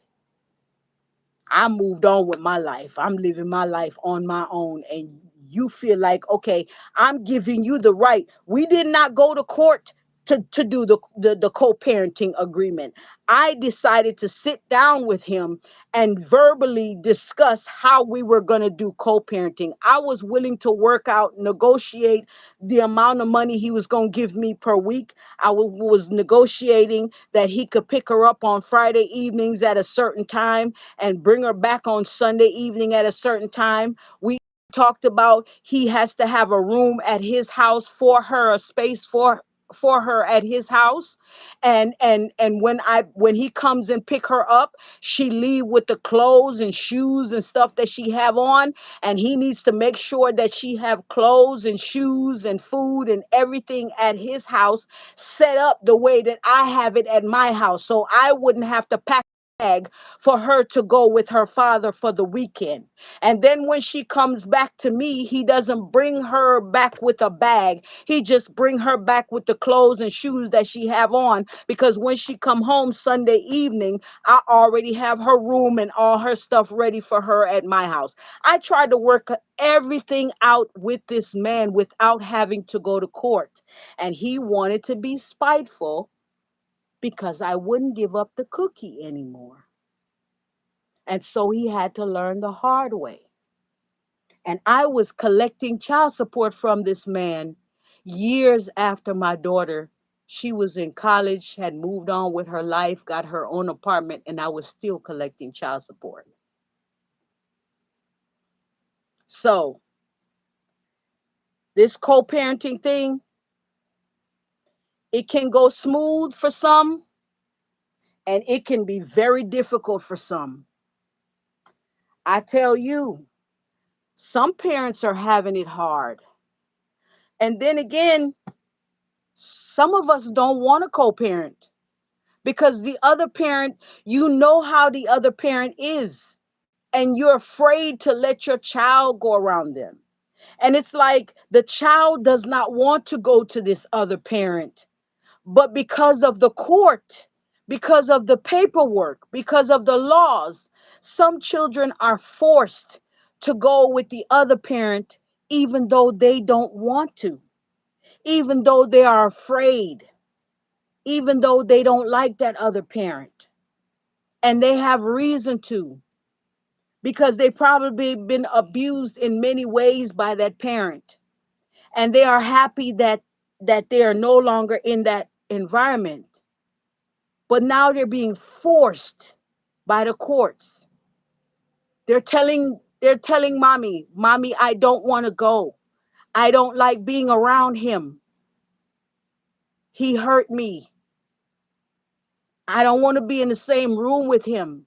I moved on with my life. I'm living my life on my own. And you feel like, okay, I'm giving you the right. We did not go to court to do the co parenting agreement. I decided to sit down with him and verbally discuss how we were going to do co parenting. I was willing to work out, negotiate the amount of money he was going to give me per week. I was negotiating that he could pick her up on Friday evenings at a certain time and bring her back on Sunday evening at a certain time. We talked about he has to have a room at his house for her, a space for her at his house. And when he comes and pick her up, she leave with the clothes and shoes and stuff that she have on, and he needs to make sure that she have clothes and shoes and food and everything at his house set up the way that I have it at my house, so I wouldn't have to pack bag for her to go with her father for the weekend. And then when she comes back to me, he doesn't bring her back with a bag. He just bring her back with the clothes and shoes that she have on because when she come home Sunday evening, I already have her room and all her stuff ready for her at my house. I tried to work everything out with this man without having to go to court. And he wanted to be spiteful because I wouldn't give up the cookie anymore. And so he had to learn the hard way. And I was collecting child support from this man years after my daughter. She was in college, had moved on with her life, got her own apartment, and I was still collecting child support. So, this co parenting thing, it can go smooth for some, and it can be very difficult for some. I tell you, Some parents are having it hard. And then again, some of us don't want to co parent because the other parent, you know how the other parent is, and you're afraid to let your child go around them. And it's like the child does not want to go to this other parent, but because of the court, because of the paperwork, because of the laws, some children are forced to go with the other parent, even though they don't want to, even though they are afraid, even though they don't like that other parent. And they have reason to, because they probably been abused in many ways by that parent. And they are happy that they are no longer in that environment. But now they're being forced by the courts. They're telling mommy, I don't want to go. I don't like being around him. He hurt me. I don't want to be in the same room with him.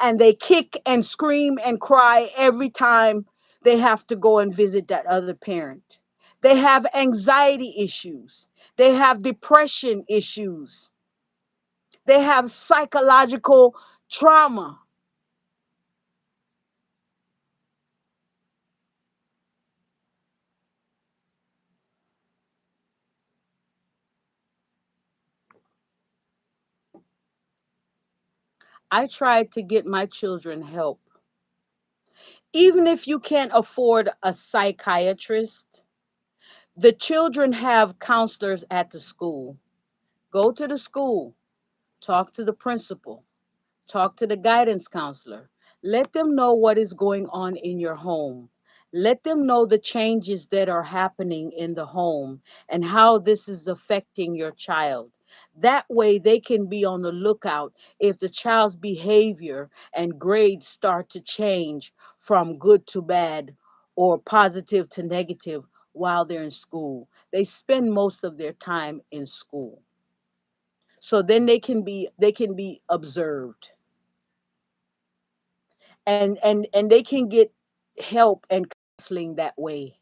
And they kick and scream and cry every time they have to go and visit that other parent. They have anxiety issues. They have depression issues. They have psychological trauma. I tried to get my children help. Even if you can't afford a psychiatrist, the children have counselors at the school. Go to the school, talk to the principal, talk to the guidance counselor. Let them know what is going on in your home. Let them know the changes that are happening in the home and how this is affecting your child. That way, they can be on the lookout if the child's behavior and grades start to change from good to bad or positive to negative while they're in school. They spend most of their time in school. So then they can be observed, and they can get help and counseling that way.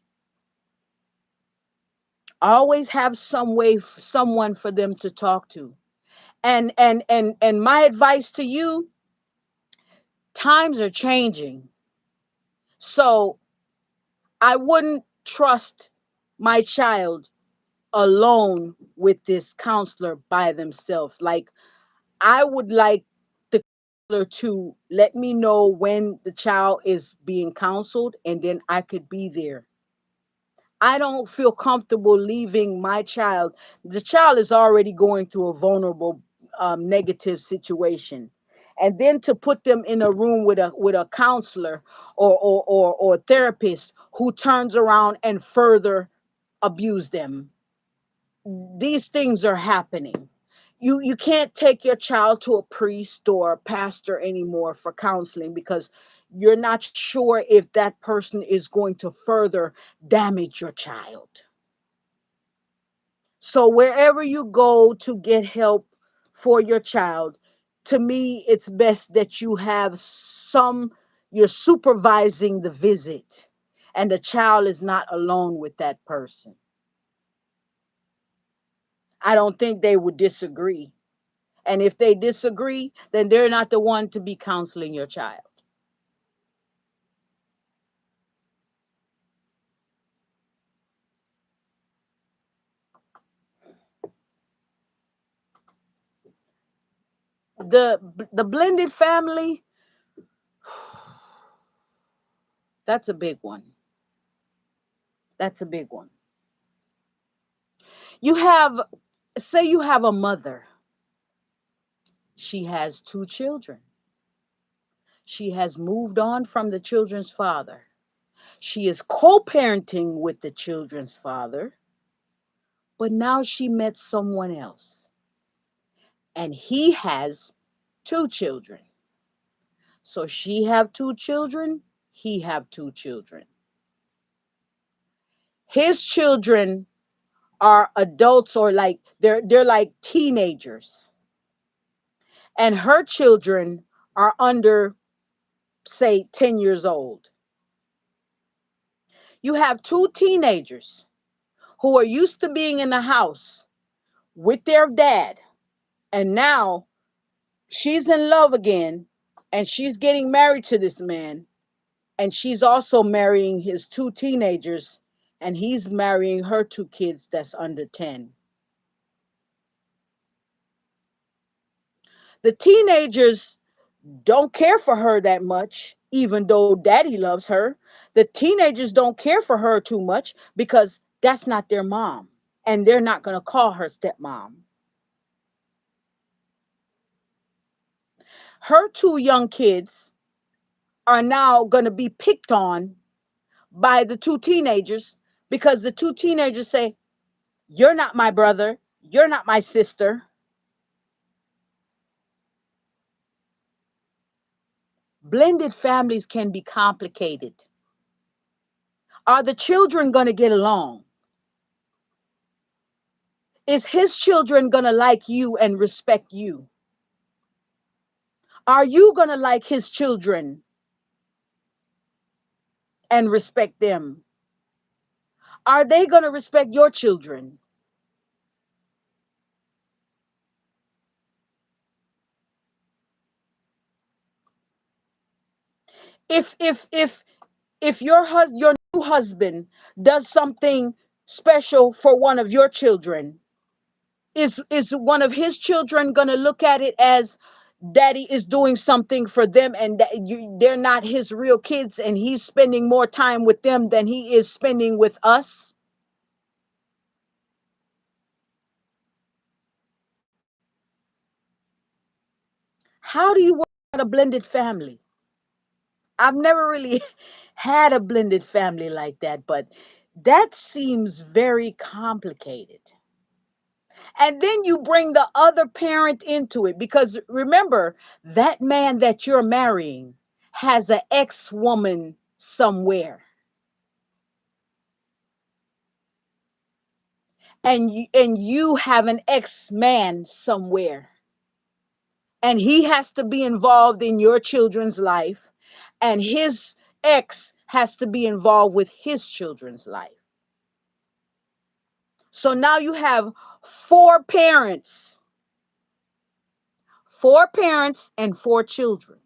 Always have someone for them to talk to. And my advice to you, times are changing. So I wouldn't trust my child alone with this counselor by themselves. Like, I would like the counselor to let me know when the child is being counseled, and then I could be there. I don't feel comfortable leaving my child. The child is already going through a vulnerable, negative situation, and then to put them in a room with a counselor or therapist who turns around and further abuse them. These things are happening. You can't take your child to a priest or a pastor anymore for counseling because you're not sure if that person is going to further damage your child. So wherever you go to get help for your child, to me it's best that you have you're supervising the visit, and the child is not alone with that person. I don't think they would disagree. And if they disagree, then they're not the one to be counseling your child. The blended family, that's a big one. That's a big one. You have Say you have a mother. She has two children. She has moved on from the children's father. She is co-parenting with the children's father, but now she met someone else, and he has two children. So she have two children, he have two children. His children are adults, or like they're like teenagers, and her children are under, say, 10 years old. You have two teenagers who are used to being in the house with their dad, and now she's in love again, and she's getting married to this man, and she's also marrying his two teenagers, and he's marrying her two kids that's under 10. The teenagers don't care for her that much, even though daddy loves her. The teenagers don't care for her too much because that's not their mom, and they're not going to call her stepmom. Her two young kids are now going to be picked on by the two teenagers because the two teenagers say, "You're not my brother. You're not my sister." Blended families can be complicated. Are the children going to get along? Is his children going to like you and respect you? Are you going to like his children and respect them? Are they going to respect your children? If your new husband does something special for one of your children, is one of his children going to look at it as daddy is doing something for them, and they're not his real kids, and he's spending more time with them than he is spending with us? How do you work out a blended family? I've never really had a blended family like that, but that seems very complicated. And then you bring the other parent into it because remember, that man that you're marrying has an ex woman somewhere. And you have an ex man somewhere. And he has to be involved in your children's life. And his ex has to be involved with his children's life. So now you have four parents, four parents and four children.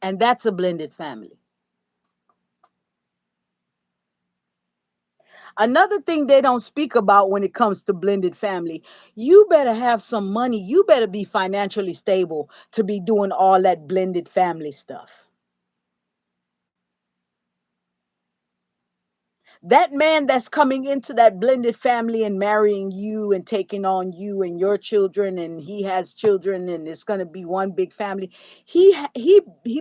And that's a blended family. Another thing they don't speak about when it comes to blended family, you better have some money. You better be financially stable to be doing all that blended family stuff. That man that's coming into that blended family and marrying you and taking on you and your children, and he has children, and it's going to be one big family. He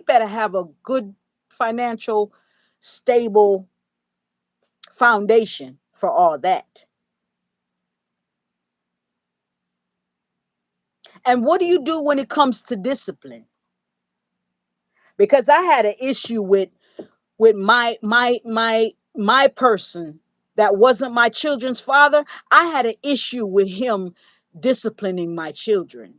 better have a good financial stable foundation for all that. And what do you do when it comes to discipline? Because I had an issue with my person that wasn't my children's father. I had an issue with him disciplining my children.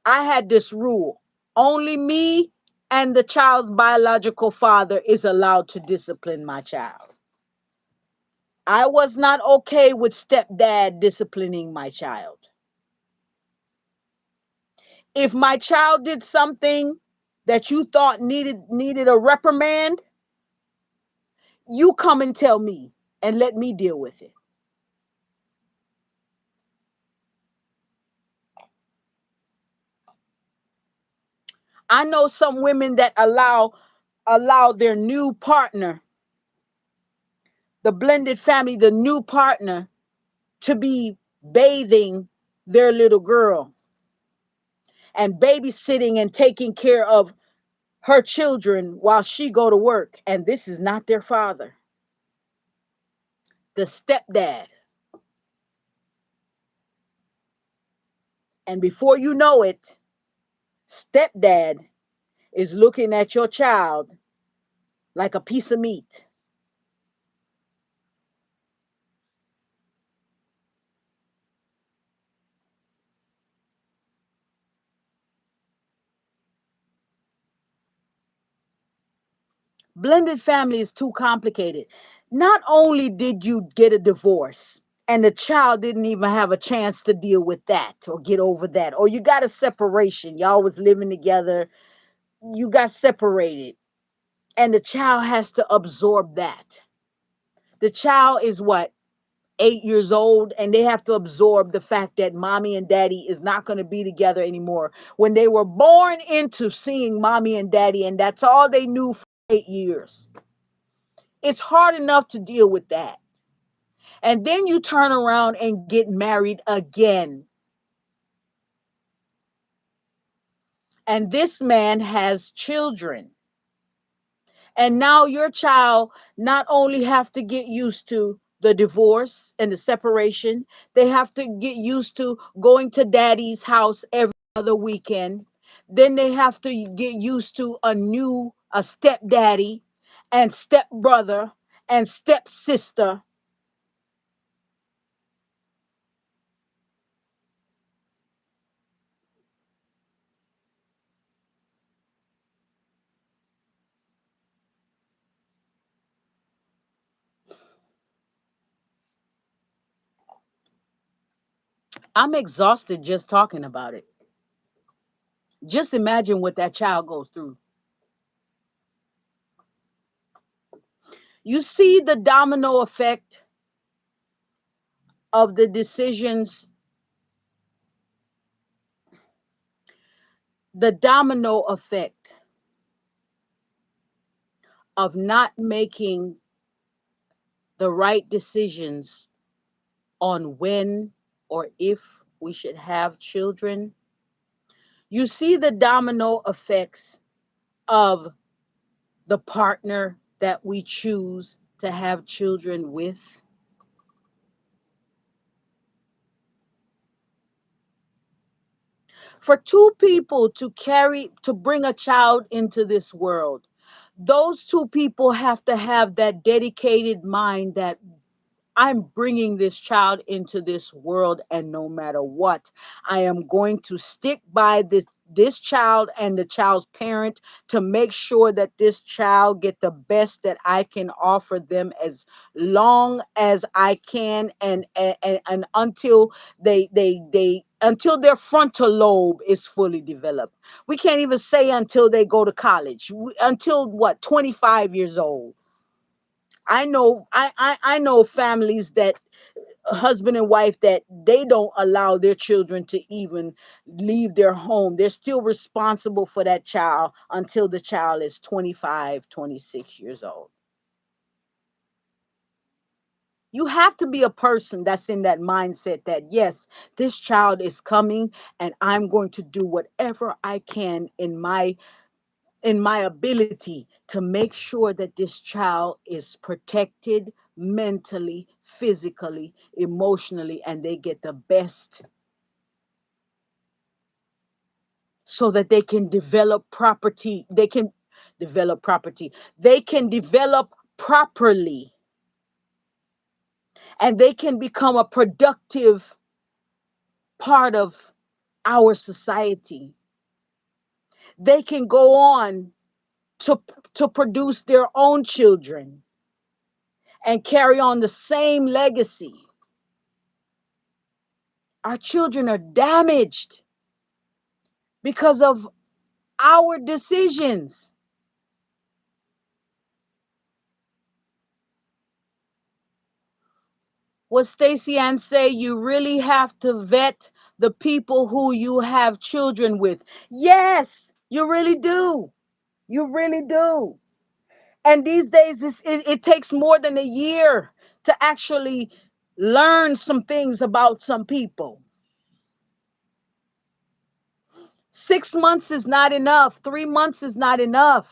I had this rule: only me and the child's biological father is allowed to discipline my child. I was not okay with stepdad disciplining my child. If my child did something that you thought needed a reprimand, you come and tell me and let me deal with it. I know some women that allow their new partner, the blended family, the new partner, to be bathing their little girl and babysitting and taking care of her children while she go to work, and this is not their father, the stepdad. And before you know it, stepdad is looking at your child like a piece of meat. Blended family is too complicated. Not only did you get a divorce and the child didn't even have a chance to deal with that or get over that, or you got a separation, y'all was living together, you got separated, and the child has to absorb that. The child is what, 8 years old, and they have to absorb the fact that mommy and daddy is not going to be together anymore when they were born into seeing mommy and daddy, and that's all they knew for 8 years. It's hard enough to deal with that. And then you turn around and get married again. And this man has children. And now your child not only have to get used to the divorce and the separation, they have to get used to going to daddy's house every other weekend. Then they have to get used to a stepdaddy and stepbrother and stepsister. I'm exhausted just talking about it. Just imagine what that child goes through. You see the domino effect of the decisions, the domino effect of not making the right decisions on when or if we should have children. You see the domino effects of the partner that we choose to have children with. For two people to bring a child into this world, those two people have to have that dedicated mind that I'm bringing this child into this world, and no matter what, I am going to stick by this child and the child's parent to make sure that this child get the best that I can offer them as long as I can, and until they until their frontal lobe is fully developed. We can't even say until they go to college. Until what, 25 years old. I know families that, husband and wife, that they don't allow their children to even leave their home. They're still responsible for that child until the child is 25, 26 years old. You have to be a person that's in that mindset that, yes, this child is coming, and I'm going to do whatever I can in my ability to make sure that this child is protected mentally, physically, emotionally, and they get the best so that they can develop property. They can develop property. They can develop properly, and they can become a productive part of our society. They can go on to, to produce their own children and carry on the same legacy. Our children are damaged because of our decisions. What Stacey Ann say, you really have to vet the people who you have children with. Yes, you really do. You really do. And these days, it takes more than a year to actually learn some things about some people. 6 months is not enough. 3 months is not enough.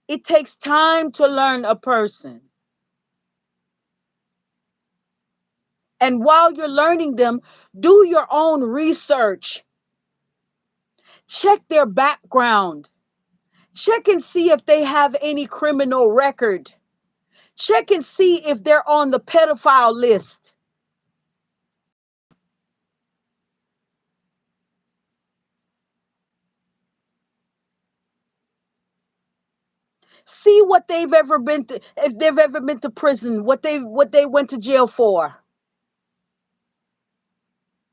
It takes time to learn a person. And while you're learning them, do your own research. Check their background. Check and see if they have any criminal record. Check and see if they're on the pedophile list. See what they've ever been to, if they've ever been to prison, what they went to jail for.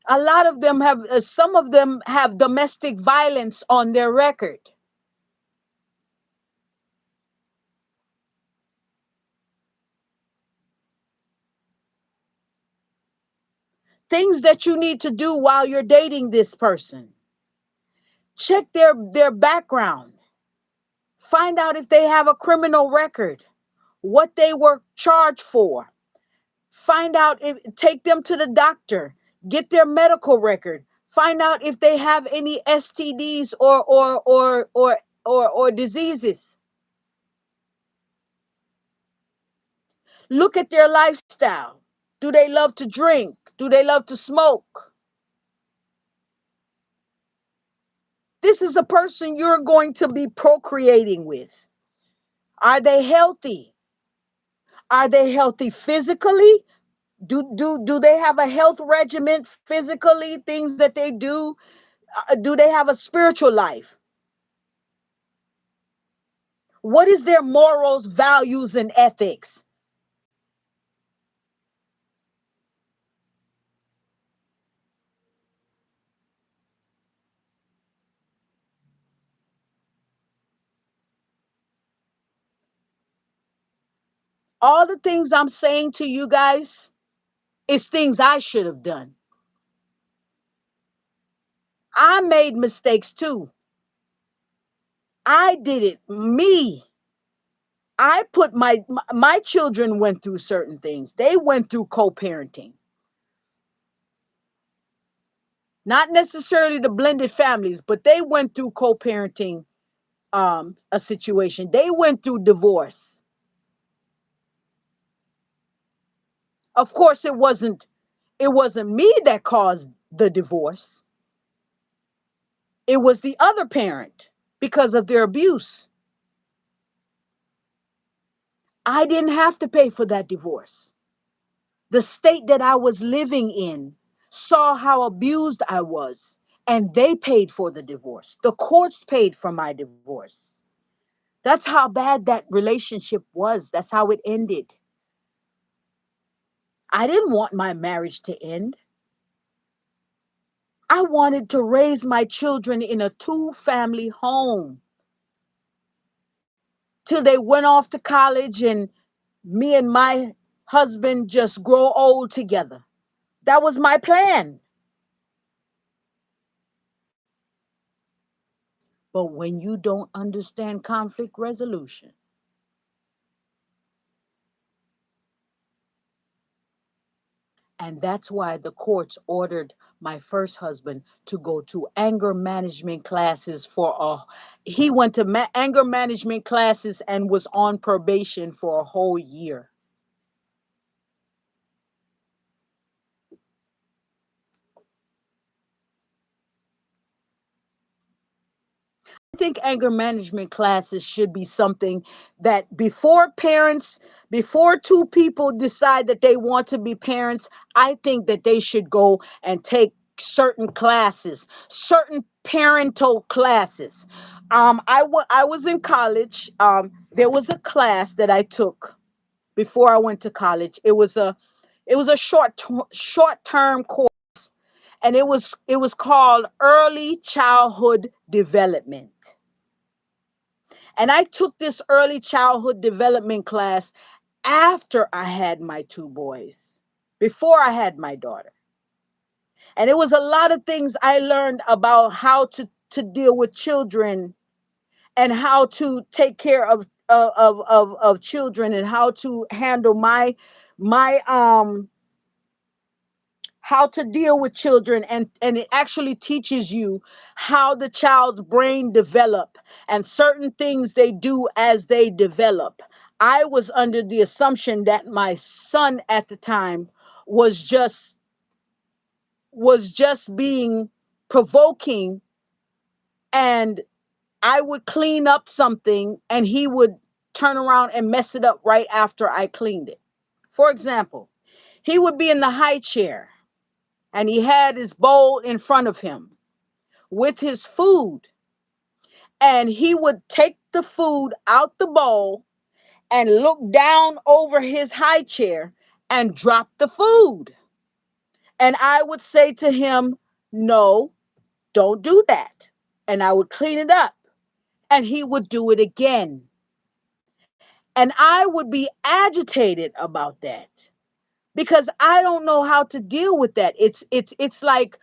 A lot of them have, some of them have domestic violence on their record. Things that you need to do while you're dating this person. Check their background. Find out if they have a criminal record, what they were charged for. Find out if, take them to the doctor, get their medical record. Find out if they have any STDs or diseases. Look at their lifestyle. Do they love to drink? Do they love to smoke? This is the person you're going to be procreating with. Are they healthy? Are they healthy physically? Do they have a health regimen physically, things that they do? Do they have a spiritual life? What is their morals, values, and ethics? All the things I'm saying to you guys is things I should have done. I made mistakes too. I did it. Me. I put my children went through certain things. They went through co-parenting. Not necessarily the blended families, but they went through co-parenting, a situation. They went through divorce. Of course it wasn't me that caused the divorce. It was the other parent because of their abuse. I didn't have to pay for that divorce. The state that I was living in saw how abused I was, and they paid for the divorce. The courts paid for my divorce. That's how bad that relationship was. That's how it ended. I didn't want my marriage to end. I wanted to raise my children in a two-family home till they went off to college and me and my husband just grow old together. That was my plan. But when you don't understand conflict resolution, and that's why the courts ordered my first husband to go to anger management classes for a he went to anger management classes and was on probation for a whole year. I think anger management classes should be something that before two people decide that they want to be parents, I think that they should go and take certain classes, certain parental classes. I was in college. There was a class that I took before I went to college. It was a short term course, and it was called early childhood development. And I took this early childhood development class after I had my two boys, before I had my daughter. And it was a lot of things I learned about how to deal with children and how to take care of children and how to handle my how to deal with children, and it actually teaches you how the child's brain develop and certain things they do as they develop. I was under the assumption that my son at the time was just was just being provoking, and I would clean up something and he would turn around and mess it up right after I cleaned it. For example, he would be in the high chair and he had his bowl in front of him with his food, and he would take the food out the bowl and look down over his high chair and drop the food. And I would say to him, no, don't do that. And I would clean it up. And he would do it again. And I would be agitated about that because I don't know how to deal with that. It's like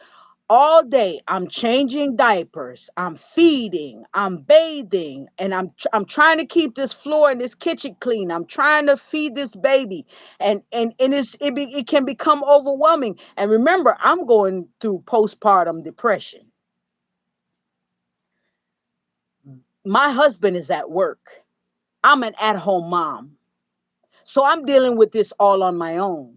all day I'm changing diapers, I'm feeding, I'm bathing, and I'm trying to keep this floor and this kitchen clean. I'm trying to feed this baby, it can become overwhelming. And remember, I'm going through postpartum depression. My husband is at work. I'm an at-home mom. So I'm dealing with this all on my own.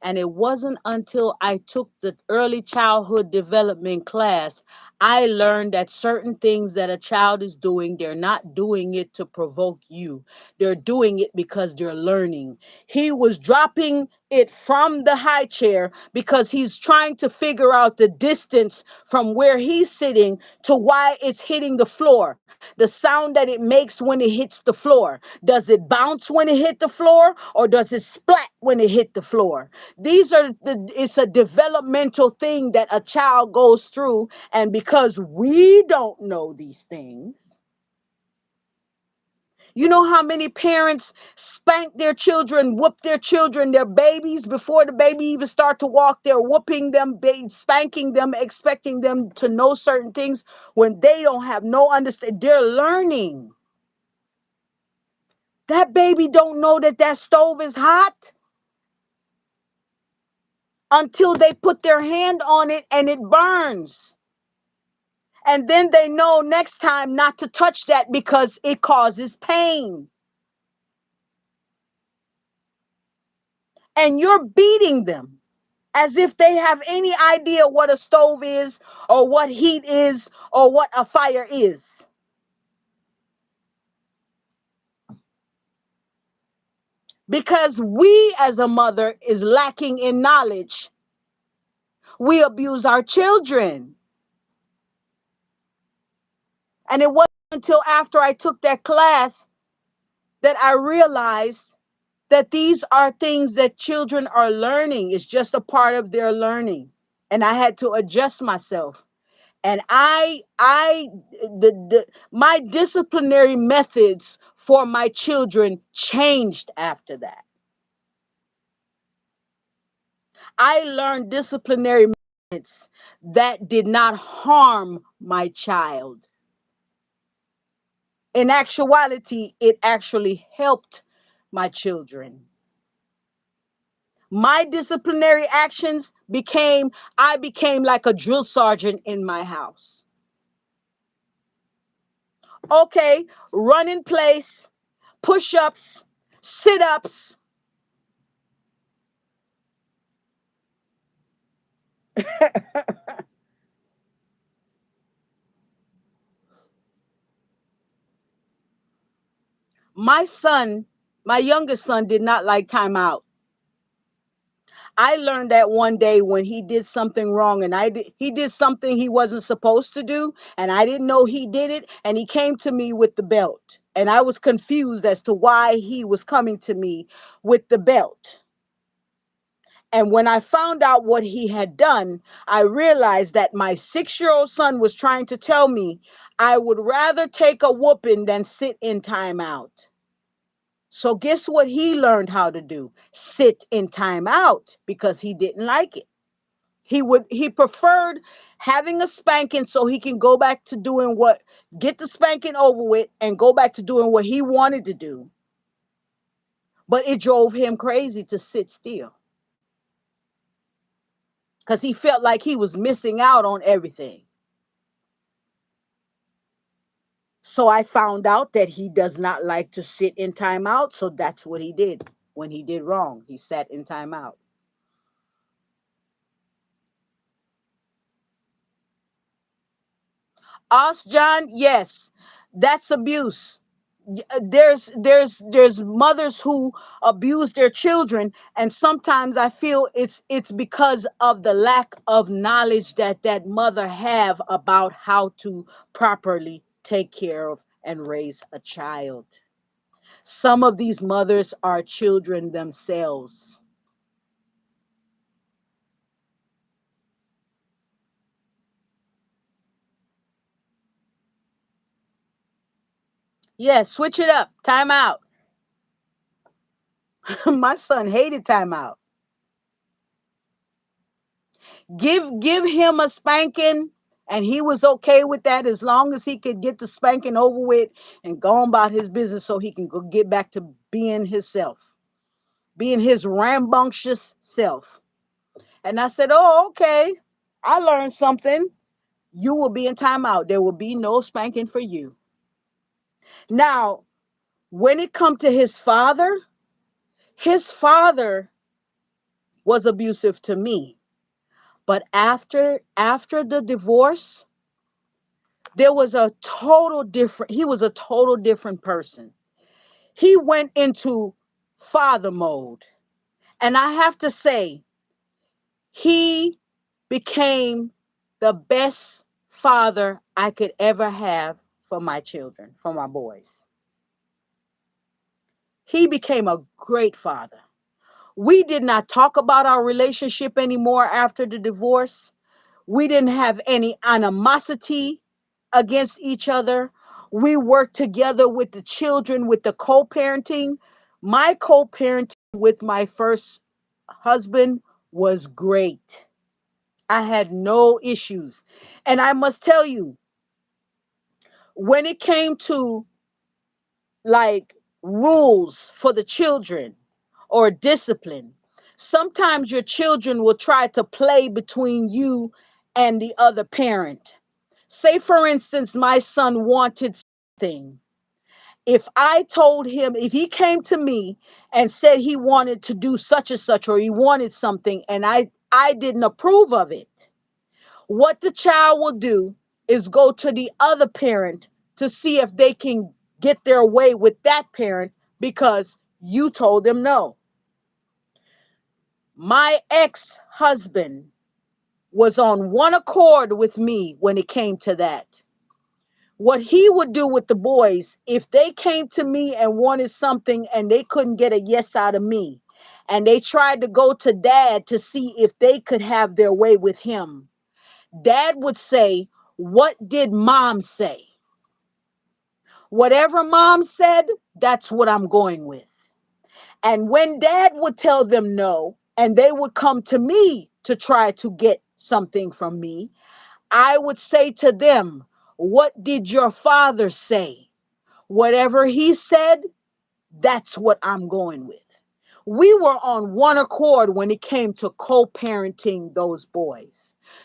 And it wasn't until I took the early childhood development class, I learned that certain things that a child is doing, they're not doing it to provoke you. They're doing it because they're learning. He was dropping it from the high chair because he's trying to figure out the distance from where he's sitting to why it's hitting the floor. The sound that it makes when it hits the floor. Does it bounce when it hit the floor or does it splat when it hit the floor? It's a developmental thing that a child goes through. And because we don't know these things, you know how many parents spank their children, whoop their children, their babies, before the baby even start to walk? They're whooping them, spanking them, expecting them to know certain things when they don't have no understanding. They're learning. That baby don't know that that stove is hot until they put their hand on it and it burns. And then they know next time not to touch that because it causes pain. And you're beating them as if they have any idea what a stove is or what heat is or what a fire is. Because we as a mother is lacking in knowledge, we abuse our children. And it wasn't until after I took that class that I realized that these are things that children are learning. It's just a part of their learning. And I had to adjust myself. And my disciplinary methods for my children changed after that. I learned disciplinary methods that did not harm my child. In actuality, it actually helped my children. My disciplinary actions I became like a drill sergeant in my house. Okay, run in place, push ups, sit ups. My son, my youngest son, did not like timeout. I learned that one day when he did something wrong and he did something he wasn't supposed to do and I didn't know he did it and he came to me with the belt and I was confused as to why he was coming to me with the belt. And when I found out what he had done, I realized that my 6-year-old son was trying to tell me I would rather take a whooping than sit in timeout. So guess what he learned how to do? Sit in timeout because he didn't like it. He preferred having a spanking so he can go back to doing what get the spanking over with and go back to doing what he wanted to do. But it drove him crazy to sit still because he felt like he was missing out on everything. So I found out that he does not like to sit in timeout. So that's what he did when he did wrong. He sat in timeout. Us, John, yes, that's abuse. There's mothers who abuse their children, and sometimes I feel it's because of the lack of knowledge that that mother have about how to properly take care of and raise a child. Some of these mothers are children themselves. Yeah, switch it up. Time out. My son hated timeout. Give him a spanking, and he was okay with that as long as he could get the spanking over with and go on about his business so he can go get back to being himself, being his rambunctious self. And I said, "Oh, okay. I learned something. You will be in timeout. There will be no spanking for you." Now, when it come to his father was abusive to me. But after the divorce, there was a total different he was a total different person. He went into father mode. And I have to say, he became the best father I could ever have for my children, for my boys. He became a great father. We did not talk about our relationship anymore after the divorce. We didn't have any animosity against each other. We worked together with the children, with the co parenting. My co parenting with my first husband was great. I had no issues. And I must tell you, when it came to like rules for the children or discipline, sometimes your children will try to play between you and the other parent. Say, for instance, my son wanted something. If I told him, if he came to me and said he wanted to do such and such, or he wanted something, and I didn't approve of it, what the child will do is go to the other parent to see if they can get their way with that parent because you told them no. My ex husband was on one accord with me when it came to that. What he would do with the boys, if they came to me and wanted something and they couldn't get a yes out of me, and they tried to go to dad to see if they could have their way with him, dad would say, "What did mom say?" Whatever mom said, that's what I'm going with. And when dad would tell them no, and they would come to me to try to get something from me, I would say to them, "What did your father say?" Whatever he said, that's what I'm going with. We were on one accord when it came to co parenting those boys.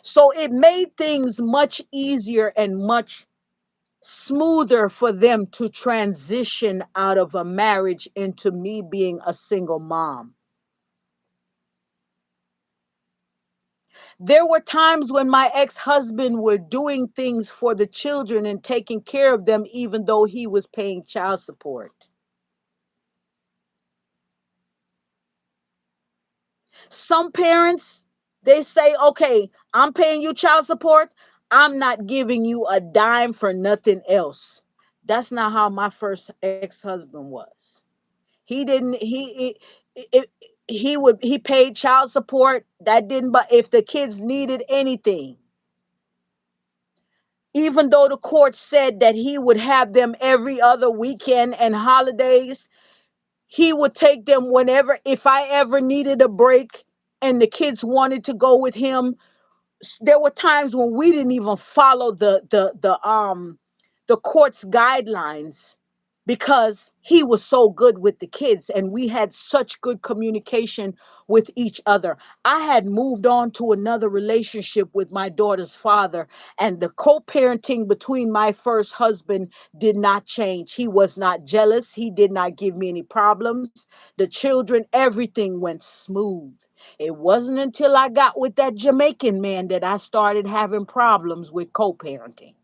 So it made things much easier and much smoother for them to transition out of a marriage into me being a single mom. There were times when my ex husband were doing things for the children and taking care of them, even though he was paying child support. Some parents, they say, "Okay, I'm paying you child support. I'm not giving you a dime for nothing else." That's not how my first ex-husband was. He didn't it, he paid child support. That didn't, but if the kids needed anything, even though the court said that he would have them every other weekend and holidays, he would take them whenever. If I ever needed a break and the kids wanted to go with him, there were times when we didn't even follow the court's guidelines because he was so good with the kids and we had such good communication with each other. I had moved on to another relationship with my daughter's father, and the co-parenting between my first husband did not change. He was not jealous. He did not give me any problems. The children, everything went smooth. It wasn't until I got with that Jamaican man that I started having problems with co-parenting.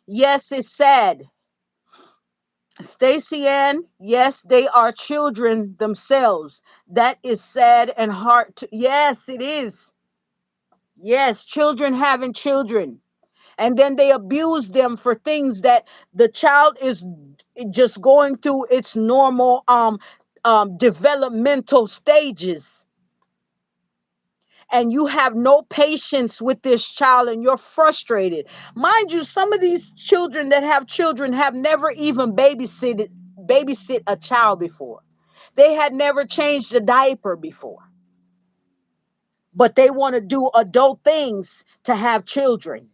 Yes, it's sad. Stacy Ann, yes, they are children themselves. That is sad and hard to, yes, it is. Yes, children having children. And then they abuse them for things that the child is just going through its normal developmental stages, and you have no patience with this child and you're frustrated. Mind you, some of these children that have children have never even babysit a child before. They had never changed a diaper before, but they want to do adult things to have children.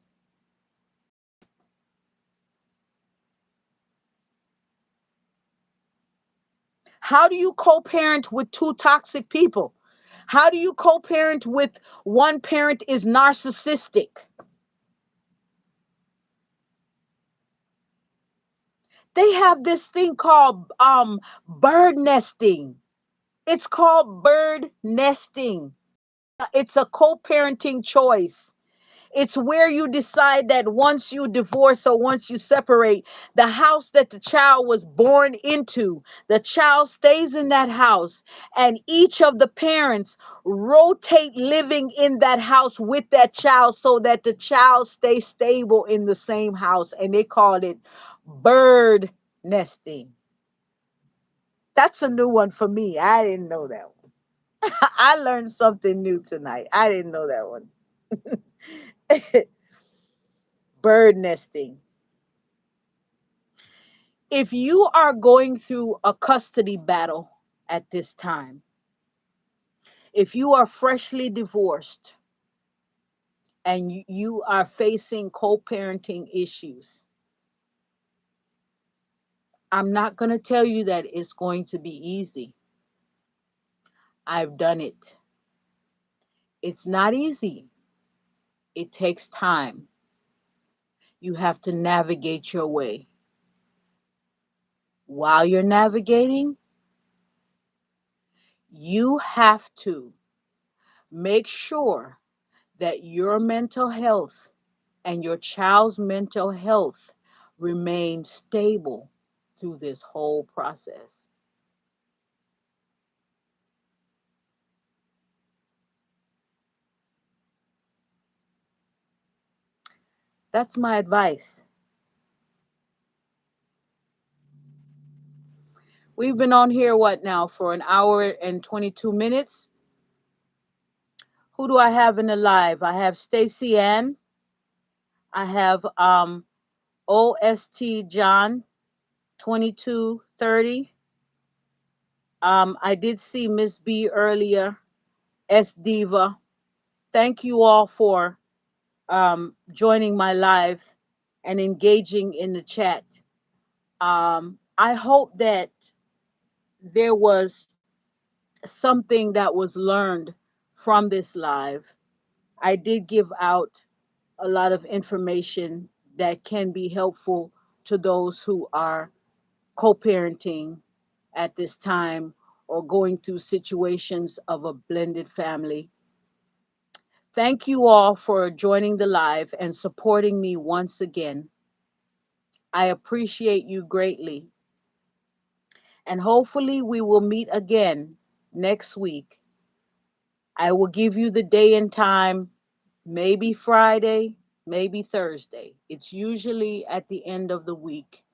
How do you co-parent with two toxic people? How do you co-parent with one parent is narcissistic? They have this thing called bird nesting. It's called bird nesting. It's a co-parenting choice. It's where you decide that once you divorce or once you separate, the house that the child was born into, the child stays in that house, and each of the parents rotate living in that house with that child so that the child stays stable in the same house. And they called it bird nesting. That's a new one for me. I didn't know that one. I learned something new tonight. I didn't know that one. Bird nesting. If you are going through a custody battle at this time, if you are freshly divorced and you are facing co parenting issues, I'm not going to tell you that it's going to be easy. I've done it. It's not easy, it takes time. You have to navigate your way. While you're navigating, you have to make sure that your mental health and your child's mental health remain stable through this whole process. That's my advice. We've been on here, what now, for an hour and 22 minutes. Who do I have in the live? I have Stacy Ann. I have OST John 2230. I did see Miss B earlier, S Diva. Thank you all for joining my live and engaging in the chat. I hope that there was something that was learned from this live. I did give out a lot of information that can be helpful to those who are co parenting at this time or going through situations of a blended family. Thank you all for joining the live and supporting me once again. I appreciate you greatly. And hopefully, we will meet again next week. I will give you the day and time, maybe Friday, maybe Thursday. It's usually at the end of the week.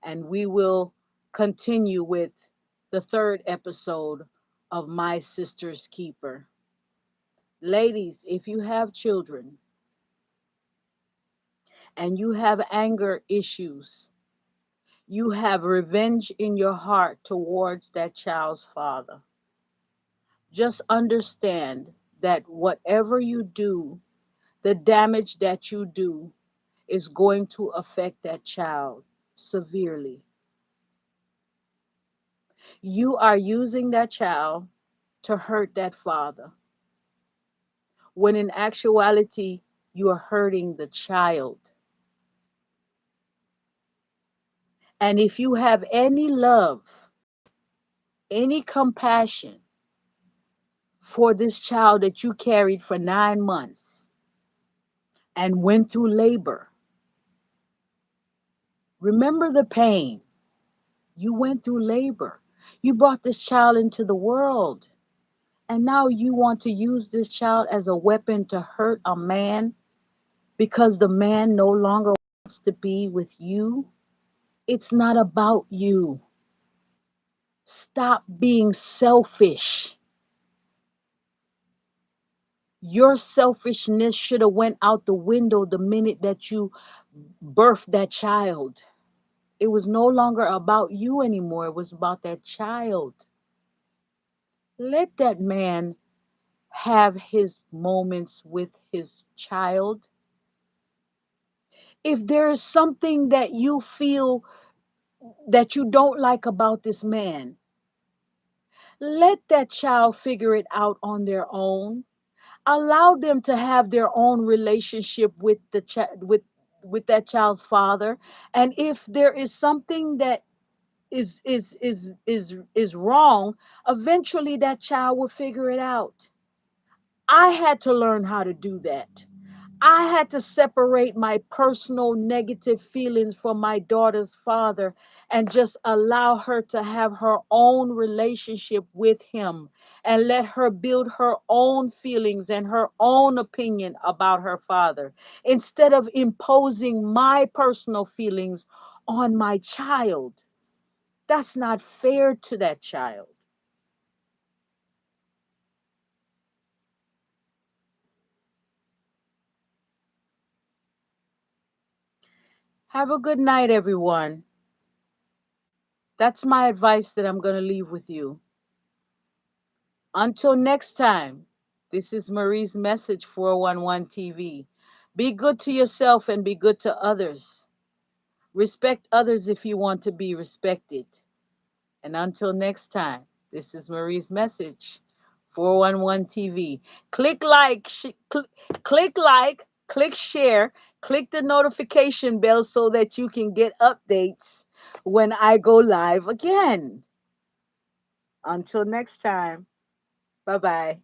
And we will continue with the third episode of My Sister's Keeper. Ladies, if you have children and you have anger issues, you have revenge in your heart towards that child's father, just understand that whatever you do, the damage that you do is going to affect that child severely. You are using that child to hurt that father, when in actuality, you are hurting the child. And if you have any love, any compassion for this child that you carried for 9 months and went through labor, remember the pain. You went through labor. You brought this child into the world. And now you want to use this child as a weapon to hurt a man because the man no longer wants to be with you. It's not about you. Stop being selfish. Your selfishness should have went out the window the minute that you birthed that child. It was no longer about you anymore. It was about that child. Let that man have his moments with his child. If there is something that you feel that you don't like about this man, let that child figure it out on their own. Allow them to have their own relationship with with that child's father. And if there is something that is wrong, eventually that child will figure it out. I had to learn how to do that. I had to separate my personal negative feelings from my daughter's father and just allow her to have her own relationship with him and let her build her own feelings and her own opinion about her father instead of imposing my personal feelings on my child. That's not fair to that child. Have a good night, everyone. That's my advice that I'm going to leave with you. Until next time, this is Marie's Message 411 TV. Be good to yourself and be good to others. Respect others if you want to be respected. And until next time, this is Marie's Message 411 TV. Click like, click share, click the notification bell so that you can get updates when I go live again. Until next time, bye bye.